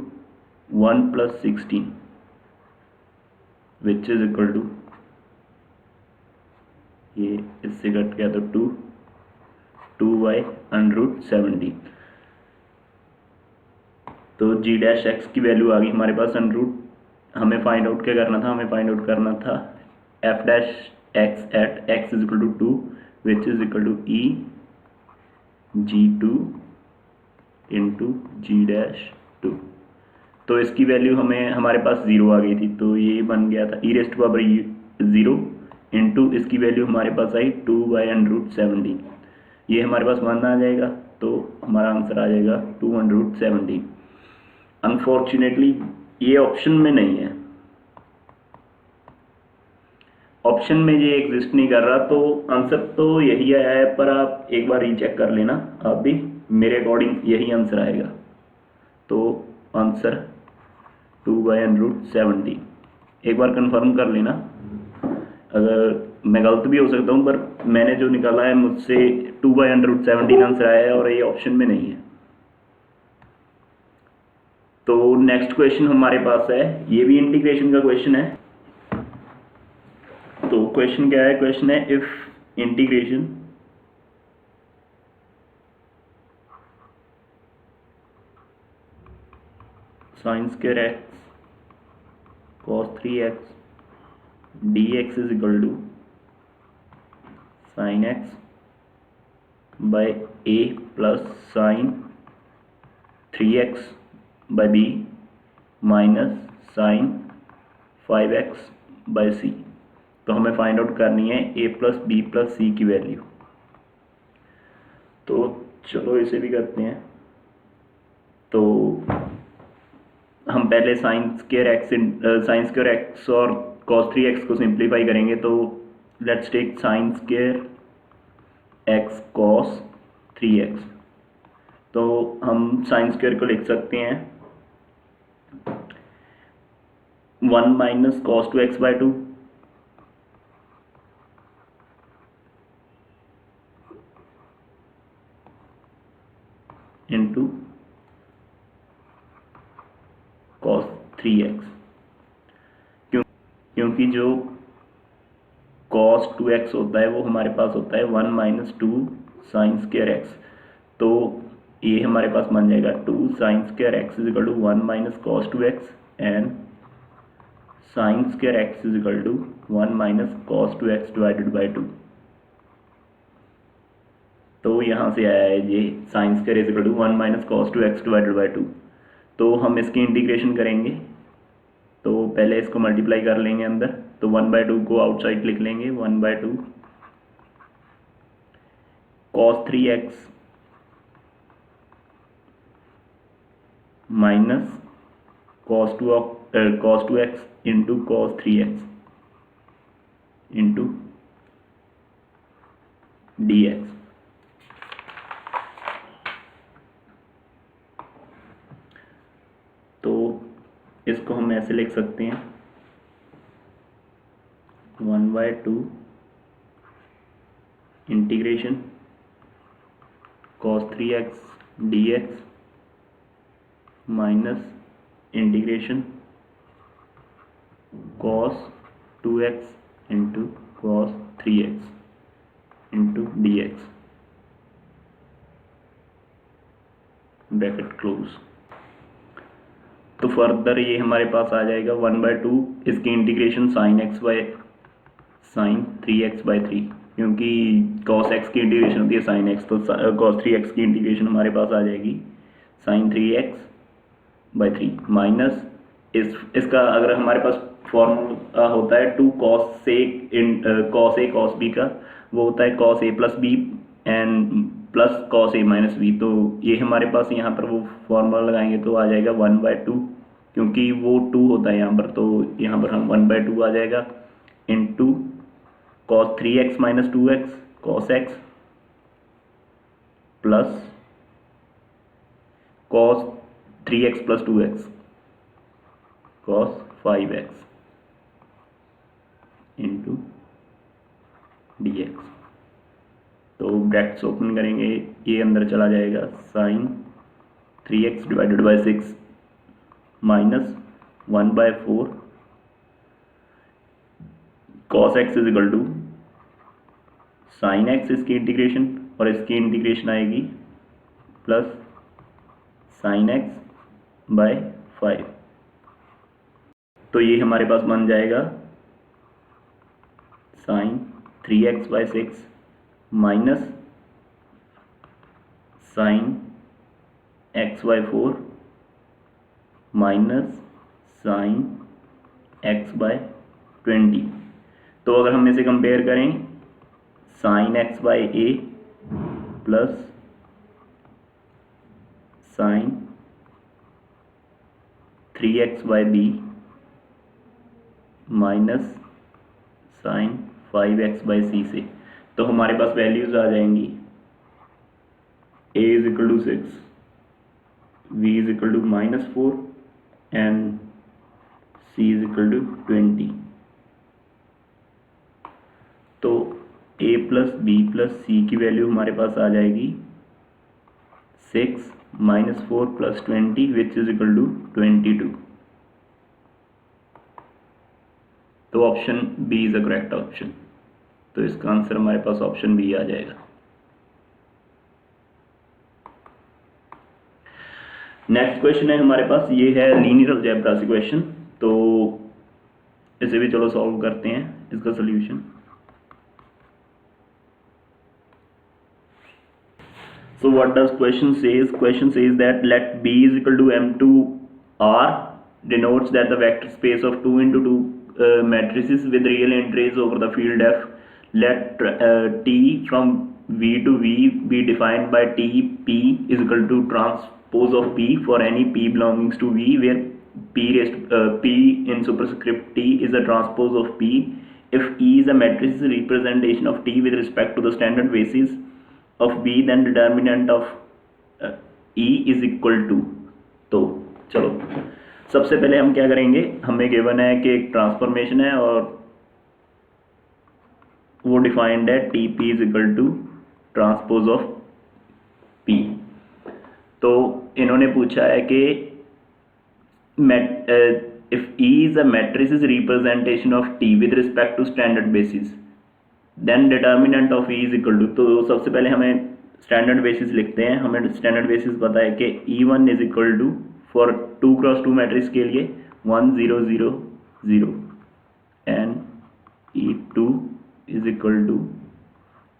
1 plus 16 which is equal to ये इससे कट गया तो 2y अंडर रूट 70 तो g डैश x की वैल्यू आ गई हमारे पास अंडर रूट। हमें फाइंड आउट क्या करना था, हमें फाइंड आउट करना था f dash x at x is equal to 2 which is equal to e g2 into g dash 2 तो इसकी वैल्यू हमें हमारे पास 0 आ गई थी तो ये बन गया था e रेस्ट पावर 0 इंटू इसकी वैल्यू हमारे पास आई 2y अंडर रूट 70 ये हमारे पास 1 आ जाएगा तो हमारा आंसर आ जाएगा 2 अंडर रूट 70। अनफॉर्चुनेटली ये ऑप्शन में नहीं है, ऑप्शन में ये एग्जिस्ट नहीं कर रहा तो आंसर तो यही आया है पर आप एक बार रीचेक कर लेना आप भी, मेरे अकॉर्डिंग यही आंसर आएगा तो आंसर 2 बाय अंडर रूट 70 एक बार कंफर्म कर लेना। अगर मैं गलत भी हो सकता हूँ पर मैंने जो निकाला है मुझसे 2 बाय अंडर रूट 70 आंसर आया है और ये ऑप्शन में नहीं है। तो नेक्स्ट क्वेश्चन हमारे पास है, ये भी इंटीग्रेशन का क्वेश्चन है। तो क्वेश्चन क्या है, क्वेश्चन है if integration sign square x cos 3x dx is equal to sin x by a plus sin 3x by b minus sin 5x by c। तो हमें फाइंड आउट करनी है a प्लस बी प्लस सी की value. तो चलो इसे भी करते हैं। तो हम पहले साइन स्क्वायर एक्स और cos 3x को सिंप्लीफाई करेंगे तो let's take sine square x cos 3x। तो हम साइन स्क्वायर को लिख सकते हैं 1 minus cos 2x by 2 into cos 3x, क्योंकि जो cos 2x होता है वो हमारे पास होता है 1 माइनस 2 साइन स्क्वायर एक्स। तो ये हमारे पास बन जाएगा 2 sine square x is equal to 1 minus cos 2x and sine square x is equal to 1 minus cos 2x divided by 2। तो यहाँ से आया है ये sine square is equal to 1 minus cos 2x divided by 2। तो हम इसकी integration करेंगे तो पहले इसको मल्टीप्लाई कर लेंगे अंदर, तो 1/2 को आउटसाइड लिख लेंगे 1/2 cos 3x minus cos 2x into cos 3x into dx। तो इसको हम ऐसे लिख सकते हैं 1/2 integration cos 3x dx minus integration cos 2x into cos 3x into dx, bracket close. तो फर्दर ये हमारे पास आ जाएगा 1/2 इसकी इंटीग्रेशन sin 3x/3, क्योंकि cos x की इंटीग्रेशन होती है sin x, तो cos 3x की इंटीग्रेशन हमारे पास आ जाएगी sin 3x/3 माइनस इसका अगर हमारे पास फॉर्मूला होता है 2 cos a cos b का, वो होता है cos a plus b and plus cos a minus b। तो ये हमारे पास यहाँ पर वो फॉर्मूला लगाएंगे तो आ जाएगा 1/2, क्योंकि वो 2 होता है यहाँ पर, तो यहाँ पर हम 1/2 आ जाएगा into cos 3x minus 2x cos x plus cos 3x plus 2x cos 5x into dx। तो ब्रैकेट्स ओपन करेंगे, ये अंदर चला जाएगा sin 3x divided by 6 minus 1/4 cos x is equal to sin x इसकी इंटीग्रेशन और इसकी integration आएगी प्लस sin x बाय 5। तो ये हमारे पास बन जाएगा sin 3x/6 minus sin x/4 minus sin x/20। तो अगर हम इसे कंपेयर करें sin x/a plus sin 3x/b minus sin 5x/c से, तो हमारे पास वैल्यूज आ जाएंगी a is equal to 6, b is equal to -4 and c is equal to 20। तो a plus b plus c की वैल्यू हमारे पास आ जाएगी 6 -4 plus 20 which is equal to 22। तो option B is the correct option. तो इसका आंसर हमारे पास ऑप्शन बी आ जाएगा। नेक्स्ट क्वेश्चन है हमारे पास, ये है लीनियर अलजेब्रा से क्वेश्चन। तो इसे भी चलो सॉल्व करते हैं, इसका solution. So what does question says? Question says that let B is equal to M2 R denotes that the vector space of 2 into 2 matrices with real entries over the field F. Let T from V to V be defined by T P is equal to transpose of P for any P belongs to V where P in superscript T is a transpose of P. If E is a matrix representation of T with respect to the standard basis of B, then determinant of E is equal to। तो चलो सबसे पहले हम क्या करेंगे, हमें given है कि एक ट्रांसफॉर्मेशन है और वो डिफाइंड है TP is equal to transpose of P। तो इन्होंने पूछा है कि if E is a matrix is representation of T with respect to standard basis, then determinant of E is equal to. तो सबसे पहले हमें स्टैंडर्ड बेसिस लिखते हैं। हमें स्टैंडर्ड बेसिस पता है कि E1 is equal to for 2x2 matrix के लिए 1 0 0 0 and E2 is equal to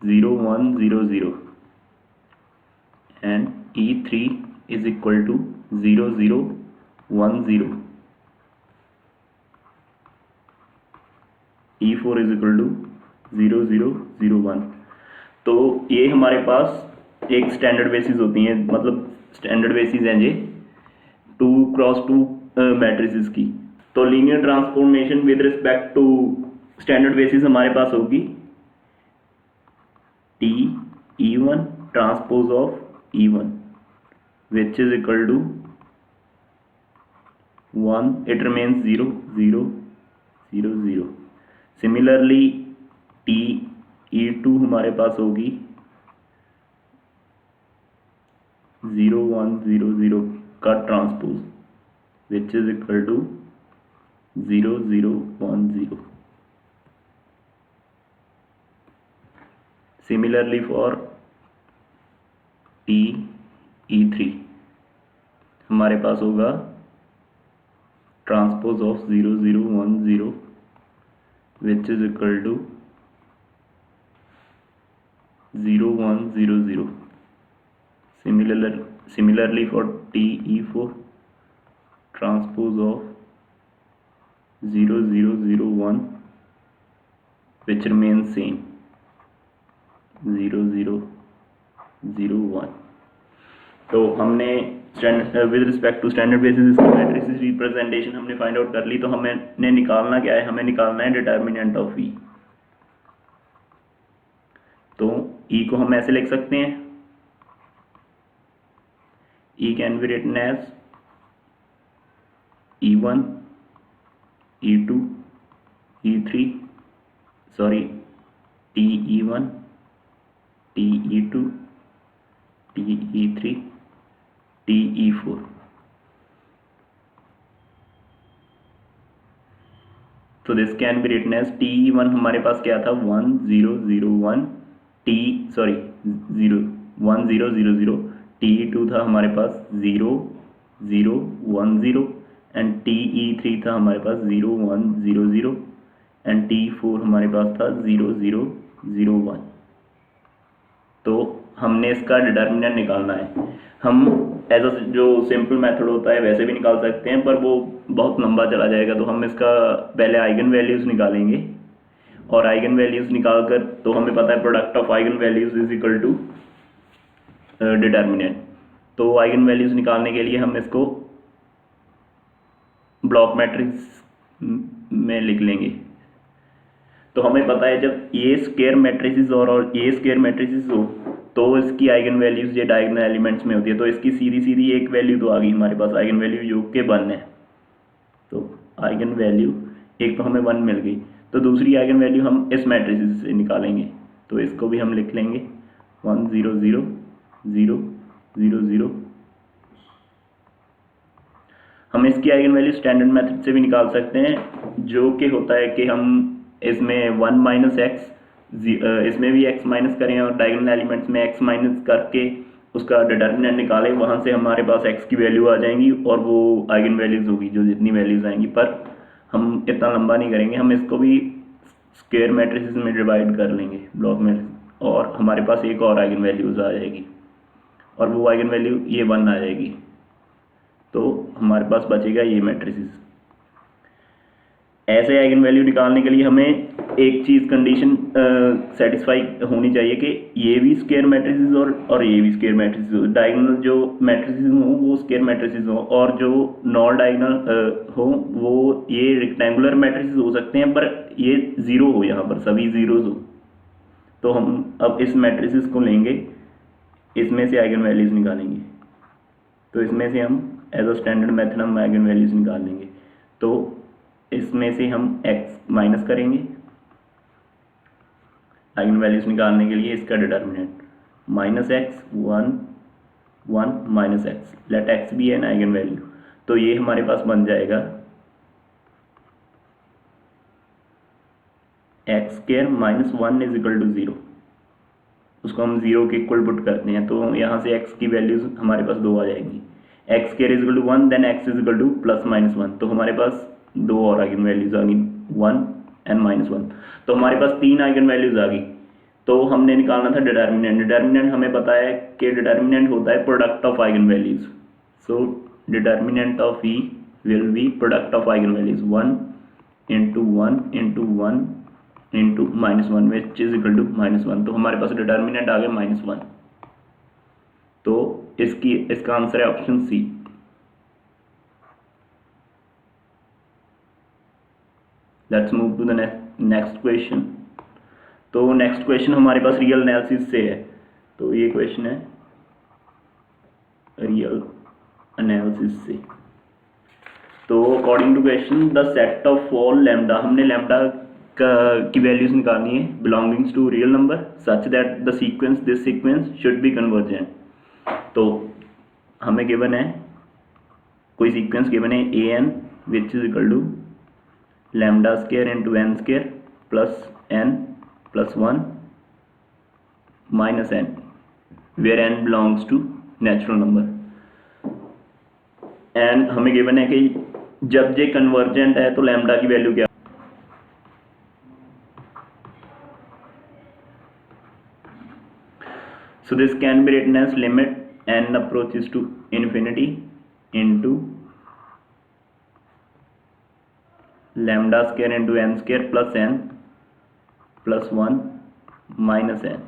0 1 0 0 and E3 is equal to 0 0 1 0, E4 is equal to 0 0 0 1। तो ये हमारे पास एक स्टैंडर्ड बेसिस होती हैं, मतलब स्टैंडर्ड बेसिस हैं ये 2x2 मैट्रिसेस की। तो linear transformation with respect to standard basis हमारे पास होगी T E1 transpose of E1 which is equal to 1, it remains 0 0 0 0. Similarly T E2 हमारे पास होगी 0 1 0 0 का transpose which is equal to 0 0 1 0. Similarly for T E3 हमारे पास होगा transpose of 0 0 1 0 which is equal to 0 1 0 0. Similarly for T E4 transpose of 0 0 0 1 which remains same 0 0 0 1. तो हमने with respect to standard basis इसकी मैट्रिक्स रिप्रेजेंटेशन हमने find out कर ली. तो हमें निकालना क्या है, हमें निकालना है डिटर्मिनेंट ऑफ ई. तो ई को हम ऐसे लिख सकते हैं, e can be written as E1 E2 E3 sorry TE1 TE2 TE3 TE4. तो this can be written as TE1 हमारे पास क्या था 1 0 0 1 0 1 0 0 0. TE2 था हमारे पास 0 0 1 0 एंड TE3 था हमारे पास 0 1 0 0 एंड TE4 हमारे पास था 0 0 0 1. तो हमने इसका डिटर्मिनेंट निकालना है. हम एज अ जो सिंपल मेथड होता है वैसे भी निकाल सकते हैं, पर वो बहुत लंबा चला जाएगा. तो हम इसका पहले आइगन वैल्यूज़ निकालेंगे, और आइगन वैल्यूज़ निकाल कर तो हमें पता है product of eigen values is equal to determinant. तो आइगन वैल्यूज़ निकालने के लिए हम इसको ब्लॉक मैट्रिक्स में लिख लेंगे. तो हमें पता है जब ए स्क्वायर मैट्रिसेस और ए स्क्वायर मैट्रिसेस हो तो इसकी आइगन वैल्यूज ये डायगोनल एलिमेंट्स में होती है. तो इसकी सीधी सीधी एक वैल्यू तो आ गई हमारे पास, आइगन वैल्यू योग के 1 है. तो आइगन वैल्यू एक तो हमें 1 मिल गई. तो दूसरी आइगन वैल्यू हम इस मैट्रिसेस से निकालेंगे. तो इसको भी हम लिख लेंगे 1 0 0 0 0 0. हम इसकी आइगन वैल्यू स्टैंडर्ड मेथड से भी निकाल सकते हैं, जो कि होता है कि हम इसमें 1 माइनस एक्स, इसमें भी x माइनस करें और डायगोनल एलिमेंट्स में x माइनस करके उसका डिटर्मिनेंट निकालें. वहाँ से हमारे पास x की वैल्यू आ जाएंगी और वो आइगन वैल्यूज़ होगी जो जितनी वैल्यूज़ आएंगी. पर हम इतना लंबा नहीं करेंगे, हम इसको भी स्क्वायर मैट्रिसेस में डिवाइड कर लेंगे ब्लॉक में, और हमारे पास एक और आइगन वैल्यूज़ आ जाएगी और वो आइगन वैल्यू ये 1 आ जाएगी. तो हमारे पास बचेगा ये मैट्रिसेस. ऐसे आइगन वैल्यू निकालने के लिए हमें एक चीज़ कंडीशन सेटिस्फाई होनी चाहिए कि ये भी स्क्वायर मैट्रिसेस और ये भी स्क्वायर मैट्रिसेस हो. डायगोनल जो मैट्रिसेस हों वो स्क्वायर मैट्रिसेस हों, और जो नॉन डायगोनल हो वो ये रेक्टेंगुलर मैट्रिसेस हो सकते हैं, पर ये ज़ीरो हो, यहाँ पर सभी ज़ीरोज़ हो. तो हम अब इस मैट्रिसेस को लेंगे, इसमें से आइगन वैल्यूज़ निकालेंगे. तो इसमें से हम एज अ स्टैंडर्ड मेथड हम आइगन वैल्यूज़ निकाल लेंगे. तो इसमें से हम x माइनस करेंगे आइगन वैल्यूज निकालने के लिए. इसका determinant minus x 1 1 minus x, let x be an eigen value. तो ये हमारे पास बन जाएगा x square minus 1 is equal to 0. उसको हम 0 के इक्वल पुट करते हैं, तो यहाँ से x की वैल्यूज हमारे पास 2 आ जाएंगी. X square is equal to 1, then x is equal to plus minus 1. तो हमारे पास 2 और आइगन वैल्यूज आ गई 1 एंड माइनस 1. तो हमारे पास 3 आइगन वैल्यूज आ गई. तो हमने निकालना था डिटर्मिनेंट. डिटर्मिनेंट हमें पता है कि डिटर्मिनेंट होता है product of eigen values. So determinant of E will be product of eigen values 1 into 1 into 1 into minus 1 which is equal to minus 1. तो हमारे पास डिटर्मिनेंट आ गया माइनस 1. तो इसका आंसर है option C. Let's move to the next question. तो next question हमारे पास रियल एनालिसिस से है। तो ये क्वेश्चन है रियल एनालिसिस से। तो according to question the set of all lambda, हमने लैम्डा की वैल्यूज निकालनी है belongings to real number such that the sequence this sequence should be convergent. तो हमें गिवन है कोई सीक्वेंस गिवन है a n which is equal to lambda square into n square plus n plus 1 minus n where n belongs to natural number. And हमें given है कि जब ये कन्वर्जेंट है तो लैम्डा की वैल्यू क्या। So this can be written as limit n approaches to infinity into lambda square into n square plus n plus 1 minus n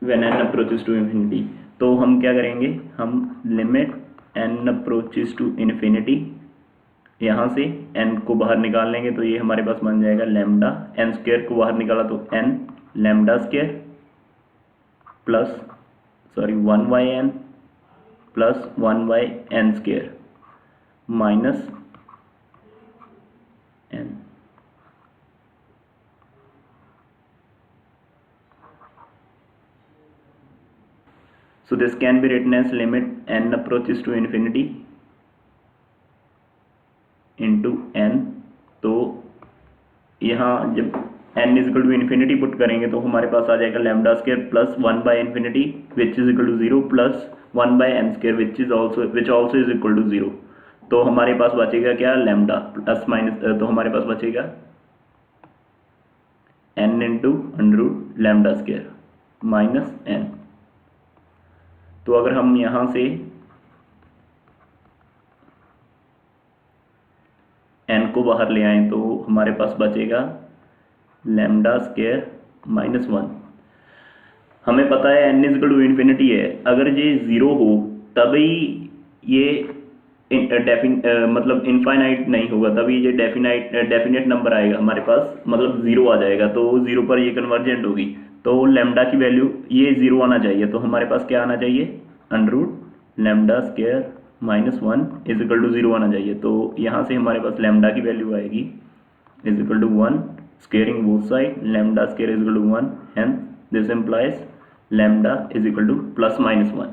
when n approaches to infinity। तो हम क्या करेंगे, हम limit n approaches to infinity, यहाँ से n को बाहर निकाल लेंगे तो ये हमारे पास बन जाएगा लैम्डा, n स्क्वायर को बाहर निकाला तो n lambda square plus 1 by n plus 1 by n square minus n। So this can be written as limit n approaches to infinity into n. तो यहाँ जब n is equal to infinity put करेंगे तो हमारे पास आ जाएगा lambda square plus 1 by infinity which is equal to 0 plus 1 by n square which also is equal to 0। तो हमारे पास बचेगा क्या, लैम्डा प्लस माइनस, तो हमारे पास बचेगा n into under root lambda square minus n। तो अगर हम यहाँ से n को बाहर ले आए तो हमारे पास बचेगा लैम्डा स्क्वायर माइनस 1। हमें पता है n is equal to infinity है, अगर ये 0 हो तभी ये मतलब इनफाइनाइट नहीं होगा, तभी ये डेफिनेट नंबर आएगा हमारे पास, मतलब 0 आ जाएगा तो 0 पर ये कन्वर्जेंट होगी। तो लैम्डा की वैल्यू ये 0 आना चाहिए, तो हमारे पास क्या आना चाहिए, under root lambda square minus 1 is equal to 0 आना चाहिए। तो यहाँ से हमारे पास लैम्डा की वैल्यू आएगी is equal to 1 squaring both side lambda square is equal to 1 and this implies lambda is equal to plus minus 1।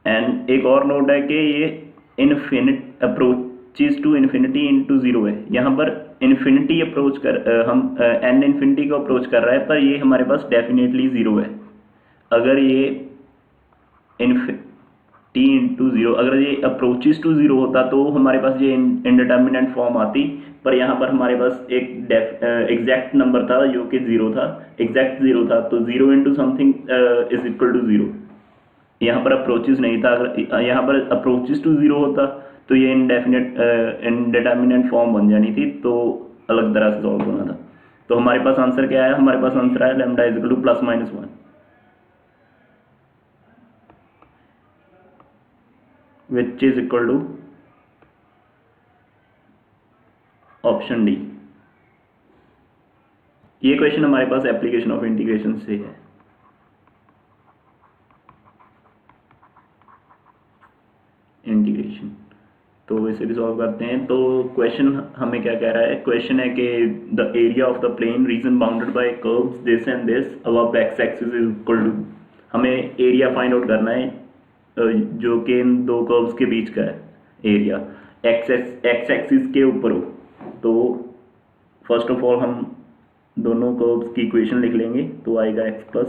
And एक और नोट है कि ये infinite approaches to infinity into 0 है, यहाँ पर इन्फिनिटी अप्रोच कर हम एन इन्फिनिटी को अप्रोच कर रहा है, पर ये हमारे पास डेफिनेटली 0 है। अगर ये टी इंटू 0, अगर ये अप्रोचेस टू 0 होता तो हमारे पास ये इंडिटर्मिनेंट फॉर्म आती, पर यहाँ पर हमारे पास एक एग्जैक्ट नंबर था जो कि 0 था, एग्जैक्ट 0 था, तो 0 into something is equal to 0। यहाँ पर अप्रोचेस नहीं था, अगर यहाँ पर अप्रोचेस टू 0 होता तो ये इंडिटर्मिनेंट फॉर्म बन जानी थी, तो अलग तरह से सॉल्व होना था। तो हमारे पास आंसर क्या है, हमारे पास आंसर है lambda is equal to plus minus 1, which is equal to option D. ये क्वेश्चन हमारे पास एप्लीकेशन ऑफ इंटीग्रेशन से है। इंटीग्रेशन, तो इसे भी सॉल्व करते हैं। तो क्वेश्चन हमें क्या कह रहा है, क्वेश्चन है कि the area of the plane region bounded by curves this and this above x axis is equal to, हमें एरिया फाइंड आउट करना है जो कि इन दो कर्व्स के बीच का है एरिया, एक्स एक्सिस के ऊपर हो। तो फर्स्ट ऑफ ऑल हम दोनों कर्व्स की इक्वेशन लिख लेंगे, तो आएगा x plus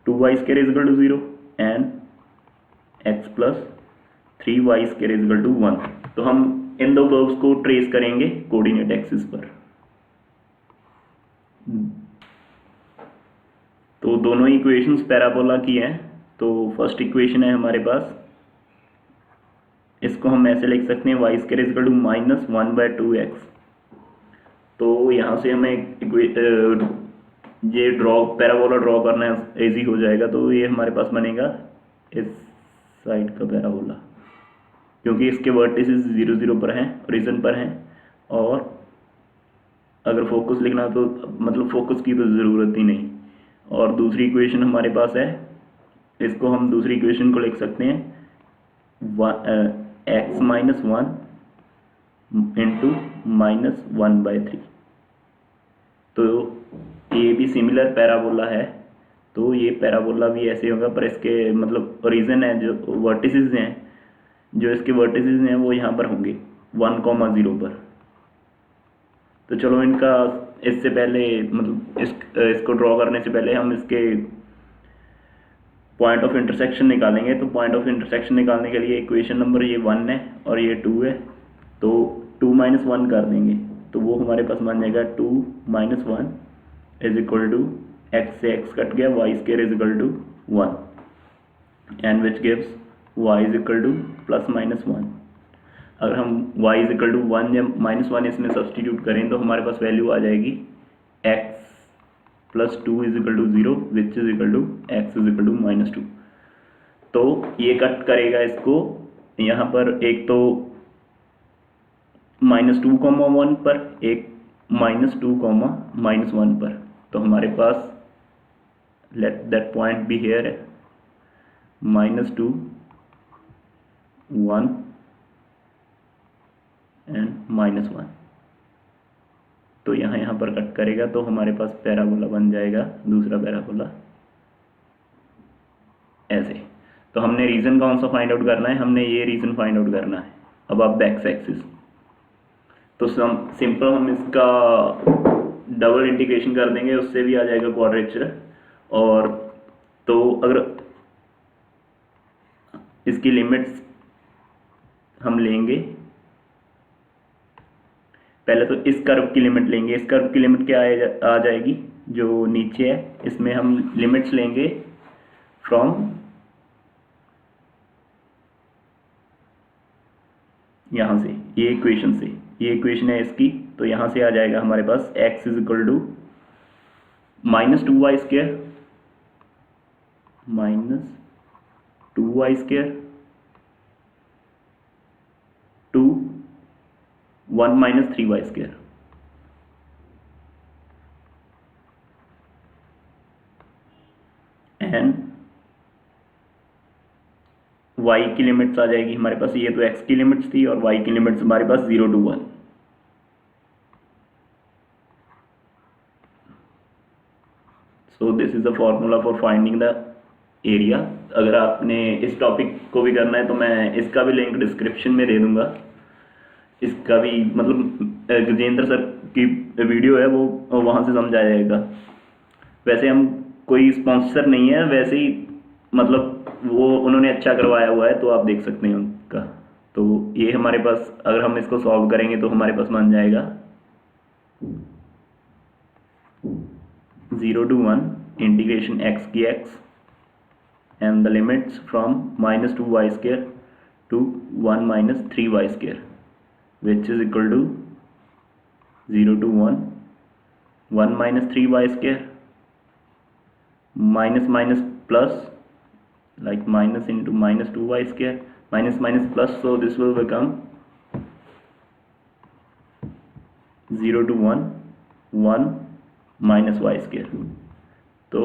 2y square is equal to 0 and x plus 3y square is equal to 1। तो हम इन दो कर्व्स को ट्रेस करेंगे कोऑर्डिनेट एक्सिस पर। तो दोनों इक्वेशंस पैराबोला की हैं। तो फर्स्ट इक्वेशन है हमारे पास, इसको हम ऐसे लिख सकते हैं y square is equal to minus 1/2x। तो यहाँ से हमें ये पैराबोला ड्रॉ करना इजी हो जाएगा। तो ये हमारे पास बनेगा इस साइड का पैराबोला, क्योंकि इसके वर्टिसेस 0 0 पर हैं, ओरिजिन पर हैं। और अगर फोकस लिखना तो मतलब फोकस की तो ज़रूरत ही नहीं। और दूसरी इक्वेशन हमारे पास है, इसको हम दूसरी इक्वेशन को लिख सकते हैं x माइनस 1 इंटू माइनस 1/3। तो ये भी सिमिलर पैराबोला है, तो ये पैराबोला भी ऐसे होगा, पर इसके मतलब ओरिजिन है, जो वर्टिसेस हैं, जो इसके वर्टिसेस हैं वो यहाँ पर होंगे 1, 0 पर। तो चलो इनका इससे पहले मतलब इसको ड्रॉ करने से पहले हम इसके पॉइंट ऑफ इंटरसेक्शन निकालेंगे। तो पॉइंट ऑफ इंटरसेक्शन निकालने के लिए इक्वेशन नंबर ये 1 है और ये 2 है, तो 2 - 1 कर देंगे, तो वो हमारे पास बन जाएगा 2 - 1 इज इक्वल टू x से x कट गया, y square is equal to 1 and which gives y is equal to +-1। अगर हम y इज इक्वल टू 1 या -1 इसमें सब्सटीट्यूट करें तो हमारे पास वैल्यू आ जाएगी x + 2 is equal to 0 which is equal to x is equal to -2। तो ये कट करेगा इसको यहाँ पर, एक तो -2, 1 पर, एक -2, -1 पर। तो हमारे पास let that point be here है -2, 1 एंड -1। तो यहाँ पर कट करेगा तो हमारे पास पैराबोला बन जाएगा, दूसरा पैराबोला ऐसे। तो हमने रीजन कौन सा फाइंड आउट करना है, हमने ये रीजन फाइंड आउट करना है अब आप एक्स एक्सिस। तो सिंपल हम इसका डबल इंटीग्रेशन कर देंगे, उससे भी आ जाएगा क्वाड्रेचर। और तो अगर इसकी लिमिट्स हम लेंगे, पहले तो इस कर्व की लिमिट लेंगे। इस कर्व की लिमिट क्या आ जाएगी, जो नीचे है इसमें हम लिमिट्स लेंगे फ्रॉम यहाँ से, ये इक्वेशन से, ये इक्वेशन है इसकी। तो यहाँ से आ जाएगा हमारे पास x is equal to -2y square to 1 - 3y square. And y की लिमिट्स आ जाएगी हमारे पास, ये तो x की लिमिट्स थी और y की लिमिट्स हमारे पास 0 to 1। So this is the formula for finding the area. अगर आपने इस टॉपिक को भी करना है तो मैं इसका भी लिंक डिस्क्रिप्शन में दे दूंगा। इसका भी मतलब गजेंद्र सर की वीडियो है, वो वहाँ से समझाया जाएगा। वैसे हम कोई स्पॉन्सर नहीं है, वैसे ही मतलब वो उन्होंने अच्छा करवाया हुआ है, तो आप देख सकते हैं उनका। तो ये हमारे पास, अगर हम इसको सॉल्व करेंगे तो हमारे पास बन जाएगा 0 to 1 इंटीग्रेशन x की x and the limits from -2y square to 1 - 3y square which is equal to 0 to 1 - 3y square minus plus, like minus into -2y square, minus plus, so this will become 0 to 1 minus y square। तो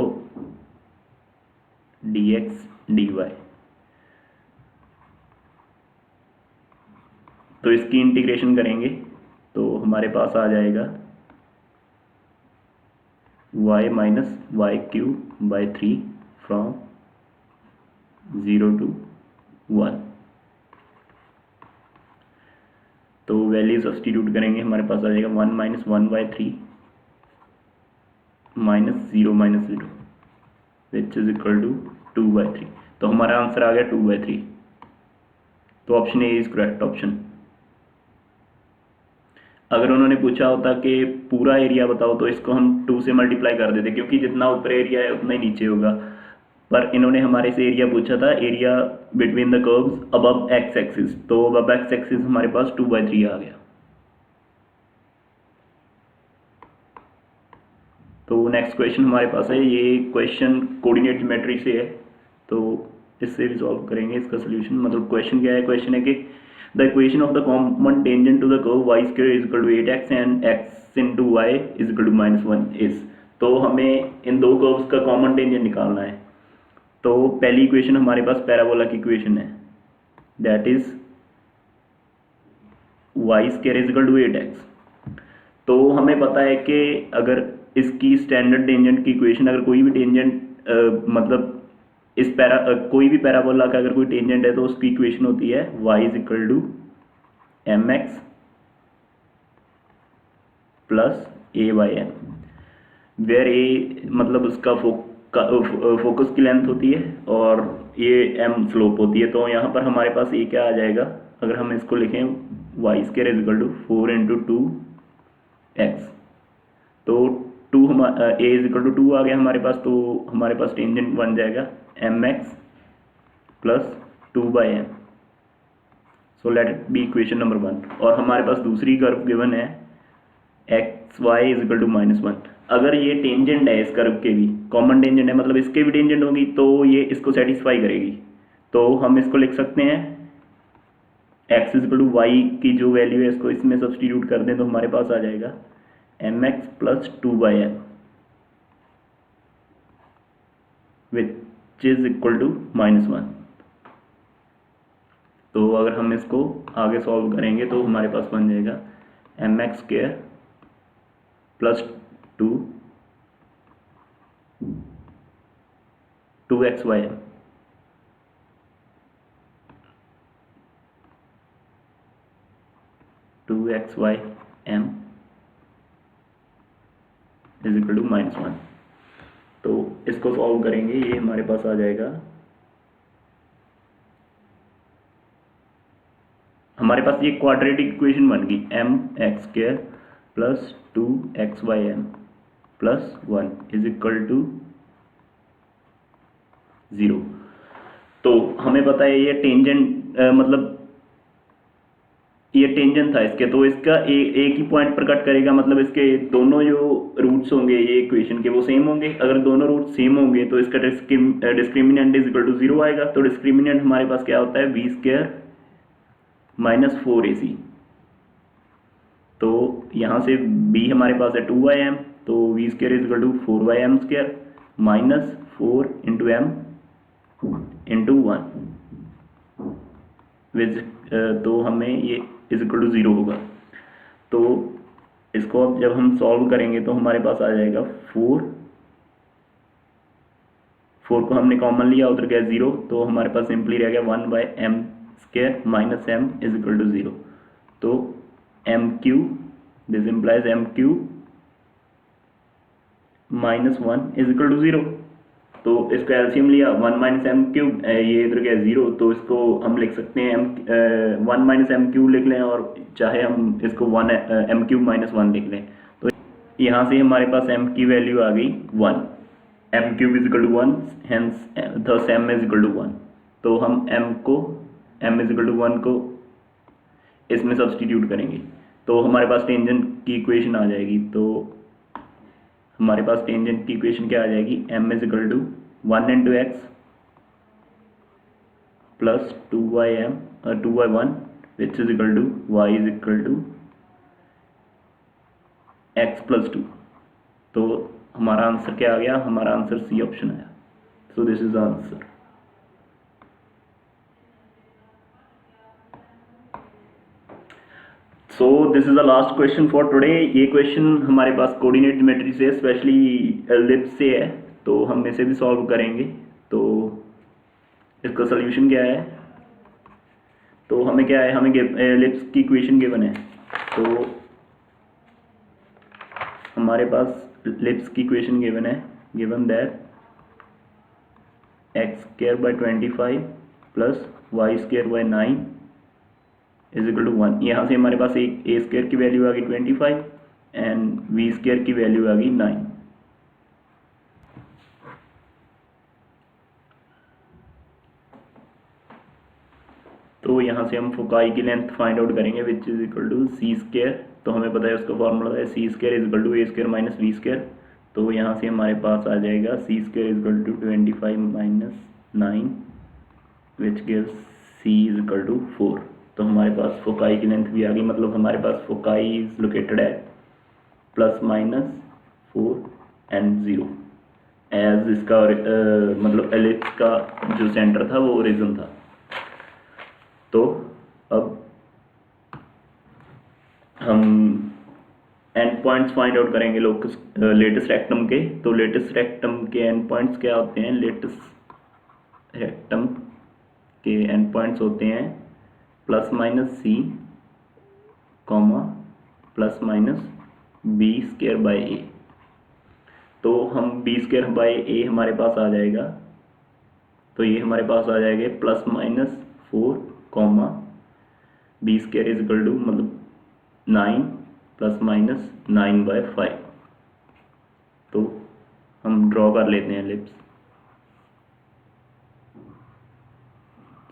dx dy, तो इसकी integration करेंगे तो हमारे पास आ जाएगा y minus y³/3 from 0 to 1। तो वैल्यू सब्सटीट्यूट करेंगे, हमारे पास आ जाएगा 1 - 1/3 -0 - 0 विच इज इक्वल टू 2/3। तो हमारा आंसर आ गया 2/3। तो option A is correct option. अगर उन्होंने पूछा होता कि पूरा एरिया बताओ तो इसको हम 2 से मल्टीप्लाई कर देते, क्योंकि जितना ऊपर एरिया है उतना ही नीचे होगा। पर इन्होंने हमारे से एरिया पूछा था, area between the curves above x axis. तो अबव एक्स एक्सिस हमारे पास 2/3 आ गया। तो नेक्स्ट क्वेश्चन हमारे पास है, ये क्वेश्चन कोऑर्डिनेट ज्योमेट्री से है, तो इससे भी सॉल्व करेंगे इसका सोल्यूशन। मतलब क्वेश्चन क्या है, क्वेश्चन है कि the equation of the common tangent to the curve y square is equal to 8x and x into y is equal to -1 is. तो हमें इन दो कर्व्स का कॉमन टेंजेंट निकालना है। तो पहली इक्वेशन हमारे पास पैराबोला की इक्वेशन है, that is y square is equal to 8x। तो हमें पता है कि अगर इसकी स्टैंडर्ड टेंजेंट की इक्वेशन, अगर कोई भी टेंजेंट मतलब इस कोई भी पैराबोला का अगर कोई टेंजेंट है तो उसकी इक्वेशन होती है y is equal to mx plus a by m, where a मतलब उसका फोकस की लेंथ होती है और ये m स्लोप होती है। तो यहाँ पर हमारे पास ये क्या आ जाएगा, अगर हम इसको लिखें y square is equal to 4 into 2x, तो a इज इक्वल टू 2 आ गया हमारे पास। तो हमारे पास टेंजेंट बन जाएगा mx plus 2 by m. So let it be equation number 1। और हमारे पास दूसरी कर्व गिवन है x y is equal to -1। अगर ये टेंजेंट है इस कर्व के भी, कॉमन टेंजेंट है, मतलब इसके भी टेंजेंट होगी तो ये इसको सेटिस्फाई करेगी। तो हम इसको लिख सकते हैं x is equal to y की जो वैल्यू है इसको इसमें सब्सटीट्यूट कर दें तो हमारे पास आ जाएगा mx plus 2 by m which is equal to -1। तो अगर हम इसको आगे सॉल्व करेंगे तो हमारे पास बन जाएगा mx square plus 2x y m, is equal to -1। तो इसको सॉल्व करेंगे, ये हमारे पास आ जाएगा, हमारे पास ये क्वाड्रेटिक इक्वेशन बन गई mx square plus 2x y m plus 1 is equal to 0। तो हमें पता है ये टेंजेंट मतलब ये टेंजेंट था इसके, तो इसका एक ही पॉइंट पर कट करेगा, मतलब इसके दोनों जो रूट्स होंगे ये इक्वेशन के वो सेम होंगे। अगर दोनों रूट सेम होंगे तो इसका डिस्क्रिमिनेंट इज इक्वल टू 0 आएगा। तो डिस्क्रिमिनेंट हमारे पास क्या होता है, b स्क्वायर माइनस 4ac। तो यहाँ से b हमारे पास है 2m, तो v square is equal to 4m स्क्वायर minus 4 into m into 1 which, तो हमें ये इज इक्वल टू 0 होगा। तो इसको अब जब हम सॉल्व करेंगे तो हमारे पास आ जाएगा 4 को हमने कॉमन लिया, उधर गया 0, तो हमारे पास सिंपली रह गया 1 by m square minus m is equal to 0। तो m cube, this implies m cube minus 1 is equal to 0। तो इसको एलसीएम लिया 1 माइनस एम क्यूब, ये इधर गया 0, तो इसको हम लिख सकते हैं 1 माइनस एम क्यूब लिख लें, और चाहे हम इसको 1 एम क्यूब माइनस 1 लिख लें। तो यहाँ से हमारे पास m की वैल्यू आ गई 1, m cube is equal to 1, hence thus m is equal to 1। तो हम m इज इक्वल टू 1 को इसमें सब्सटीट्यूट करेंगे तो हमारे पास टेंजेंट की इक्वेशन आ जाएगी। तो हमारे पास टेंजेंट की इक्वेशन क्या आ जाएगी, m is equal to 1 into x plus 2y1 which is equal to y is equal to x plus 2। तो हमारा आंसर क्या आ गया, हमारा आंसर सी ऑप्शन आया। So this is answer. So this is the last question for today. ये question हमारे पास coordinate geometry से, specially ellipse से है, तो हम इसे भी सॉल्व करेंगे। तो इसका सोल्यूशन क्या है, तो हमें क्या है, हमें एलिप्स की इक्वेशन गिवन है। तो हमारे पास एलिप्स की इक्वेशन गिवन है, given that x square by 25 plus y square by 9 is equal to 1। यहाँ से हमारे पास एक a स्क्वायर की वैल्यू आ गई 25 एंड v स्क्वायर की वैल्यू आ गई 9। तो यहाँ से हम फोकाई की लेंथ फाइंड आउट करेंगे which is equal to C square. तो हमें पता है उसका फॉर्मूला है C square is equal to A square minus B square. तो यहाँ से हमारे पास आ जाएगा C square is equal to 25 minus 9 which gives C is equal to 4। तो हमारे हमारे पास फोकाई की लेंथ भी आ गई, मतलब हमारे पास foci is located at ±4 and 0 as इसका मतलब एलिप्स का जो सेंटर था वो ओरिजिन था। तो अब हम एंड पॉइंट्स फाइंड आउट करेंगे लेटेस्ट रेक्टम के। तो लेटेस्ट रेक्टम के एंड पॉइंट्स क्या होते हैं? लेटेस्ट रेक्टम के एंड पॉइंट्स होते हैं ±c, ±b²/a। तो हम b²/a हमारे पास आ जाएगा, तो ये हमारे पास आ जाएगा +-4, b² इज इक्वल टू मतलब 9 ± 9/5। तो हम ड्रॉ कर लेते हैं एलिप्स।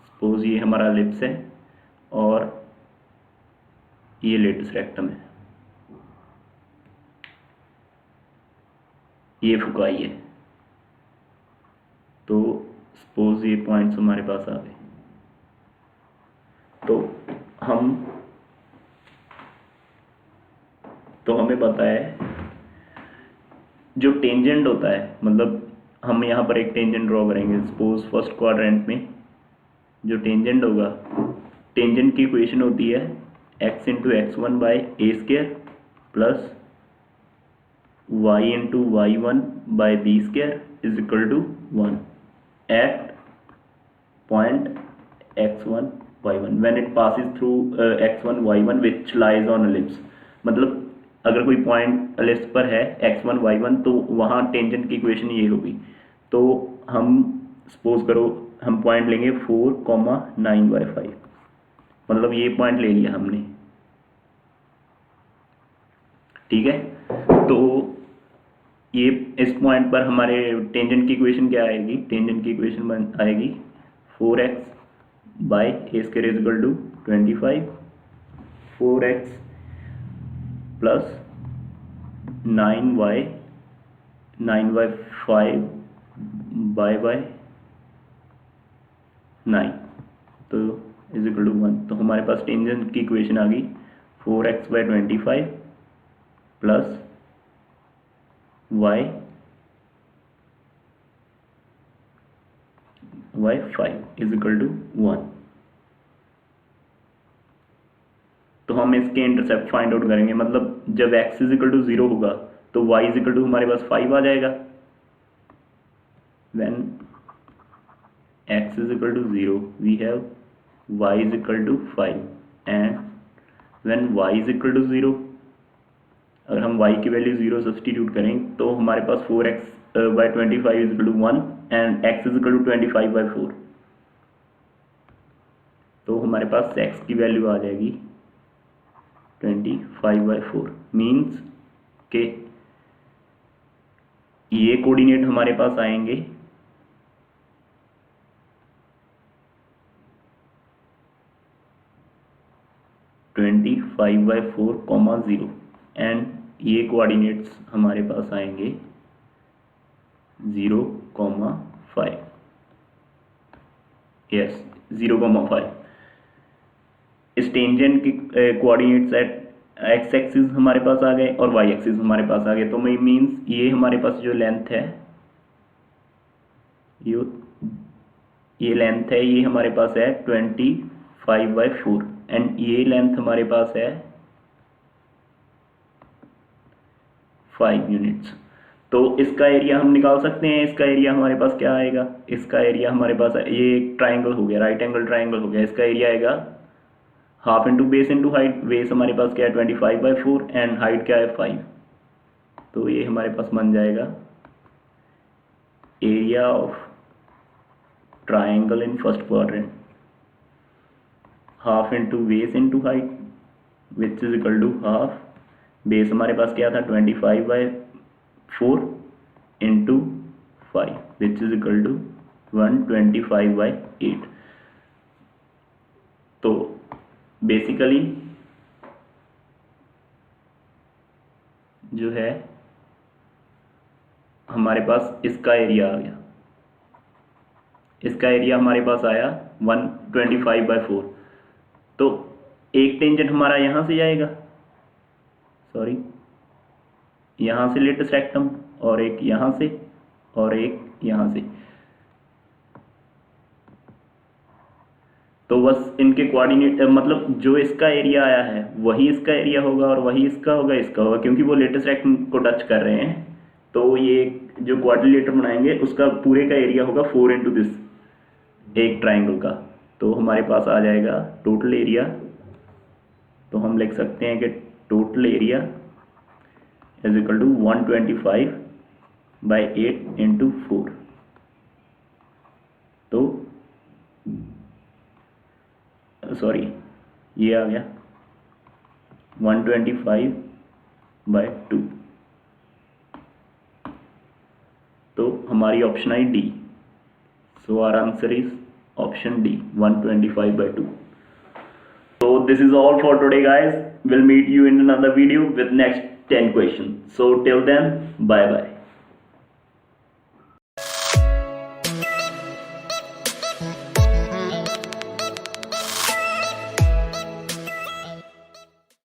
सपोज ये हमारा एलिप्स है और ये लेटेस्ट रेक्टम है, ये फोकाई है। तो सपोज ये पॉइंट्स हमारे पास आ गए, तो हमें पता है जो टेंजेंट होता है, मतलब हम यहाँ पर एक टेंजेंट ड्रॉ करेंगे। सपोज फर्स्ट क्वाड्रेंट में जो टेंजेंट होगा, टेंजेंट की इक्वेशन होती है x × x1/a² plus y × y1/b² is equal to 1 at point x1 y1 when it passes through x1 y1 which lies on ellipse. मतलब अगर कोई पॉइंट एलिप्स पर है x1 y1 तो वहाँ टेंजेंट की इक्वेशन ये होगी। तो हम सपोज करो हम पॉइंट लेंगे 4, 9/5, मतलब ये पॉइंट ले लिया हमने, ठीक है। तो ये इस पॉइंट पर हमारे टेंजेंट की इक्वेशन क्या आएगी? टेंजेंट की इक्वेशन आएगी 4x/a² is equal to 25, 4x plus 9/5/9 तो इज इक्वल टू 1। तो हमारे पास टेंजेंट की इक्वेशन आ गई 4x/25 plus y/5 is equal to 1। तो हम इसके इंटरसेप्ट फाइंड आउट करेंगे, मतलब जब x इज इक्वल टू 0 होगा तो y इज इक्वल टू हमारे पास 5 आ जाएगा। When x is equal to 0 we have y is equal to 5 and when y is equal to 0, अगर हम y की वैल्यू 0 सब्सटीट्यूट करें तो हमारे पास 4x/25 is equal to 1 and x is equal to 25/4। तो हमारे पास x की वैल्यू आ जाएगी 25/4। मीन्स के ये कोऑर्डिनेट हमारे पास आएंगे 25/4, 0 एंड ये कोऑर्डिनेट्स हमारे पास आएंगे 0,5। यस 0,5। इस टेंजेंट की कोऑर्डिनेट्स एट x एक्सिस हमारे पास आ गए और y एक्सिस हमारे पास आ गए। तो मीन्स ये हमारे पास जो लेंथ है, ये लेंथ है, ये हमारे पास है 25/4 एंड ये लेंथ हमारे पास है 5 यूनिट्स। तो इसका एरिया हम निकाल सकते हैं। इसका एरिया हमारे पास क्या आएगा? इसका एरिया हमारे पास ये एक ट्राइंगल हो गया, राइट एंगल ट्राइंगल हो गया। इसका एरिया आएगा half into base into height. Base हमारे पास क्या है 25/4 एंड हाइट क्या है 5। तो ये हमारे पास बन जाएगा area of triangle in first quadrant half into base into height which is equal to half. Base हमारे पास क्या था 25/4 into 5 which is equal to 125/8। तो बेसिकली जो है हमारे पास इसका एरिया आ गया, इसका एरिया हमारे पास आया 125/4। तो एक टेंजेंट हमारा यहाँ से जाएगा, सॉरी यहाँ से लेटेस्ट रेक्टम, और एक यहाँ से और एक यहाँ से। तो बस इनके कोऑर्डिनेट मतलब जो इसका एरिया आया है वही इसका एरिया होगा और वही इसका होगा, क्योंकि वो लेटेस्ट रेक्टम को टच कर रहे हैं। तो ये जो क्वाड्रिलेटर बनाएंगे उसका पूरे का एरिया होगा 4 इंटू दिस एक ट्राइंगल का। तो हमारे पास आ जाएगा टोटल एरिया। तो हम लिख सकते हैं कि total area is equal to 125/8 into 4। तो सॉरी ये आ गया 125/2। तो हमारी ऑप्शन आई D. So our answer is option D 125/2। So this is all for today guys. We'll meet you in another video with next 10 questions. So till then, bye bye.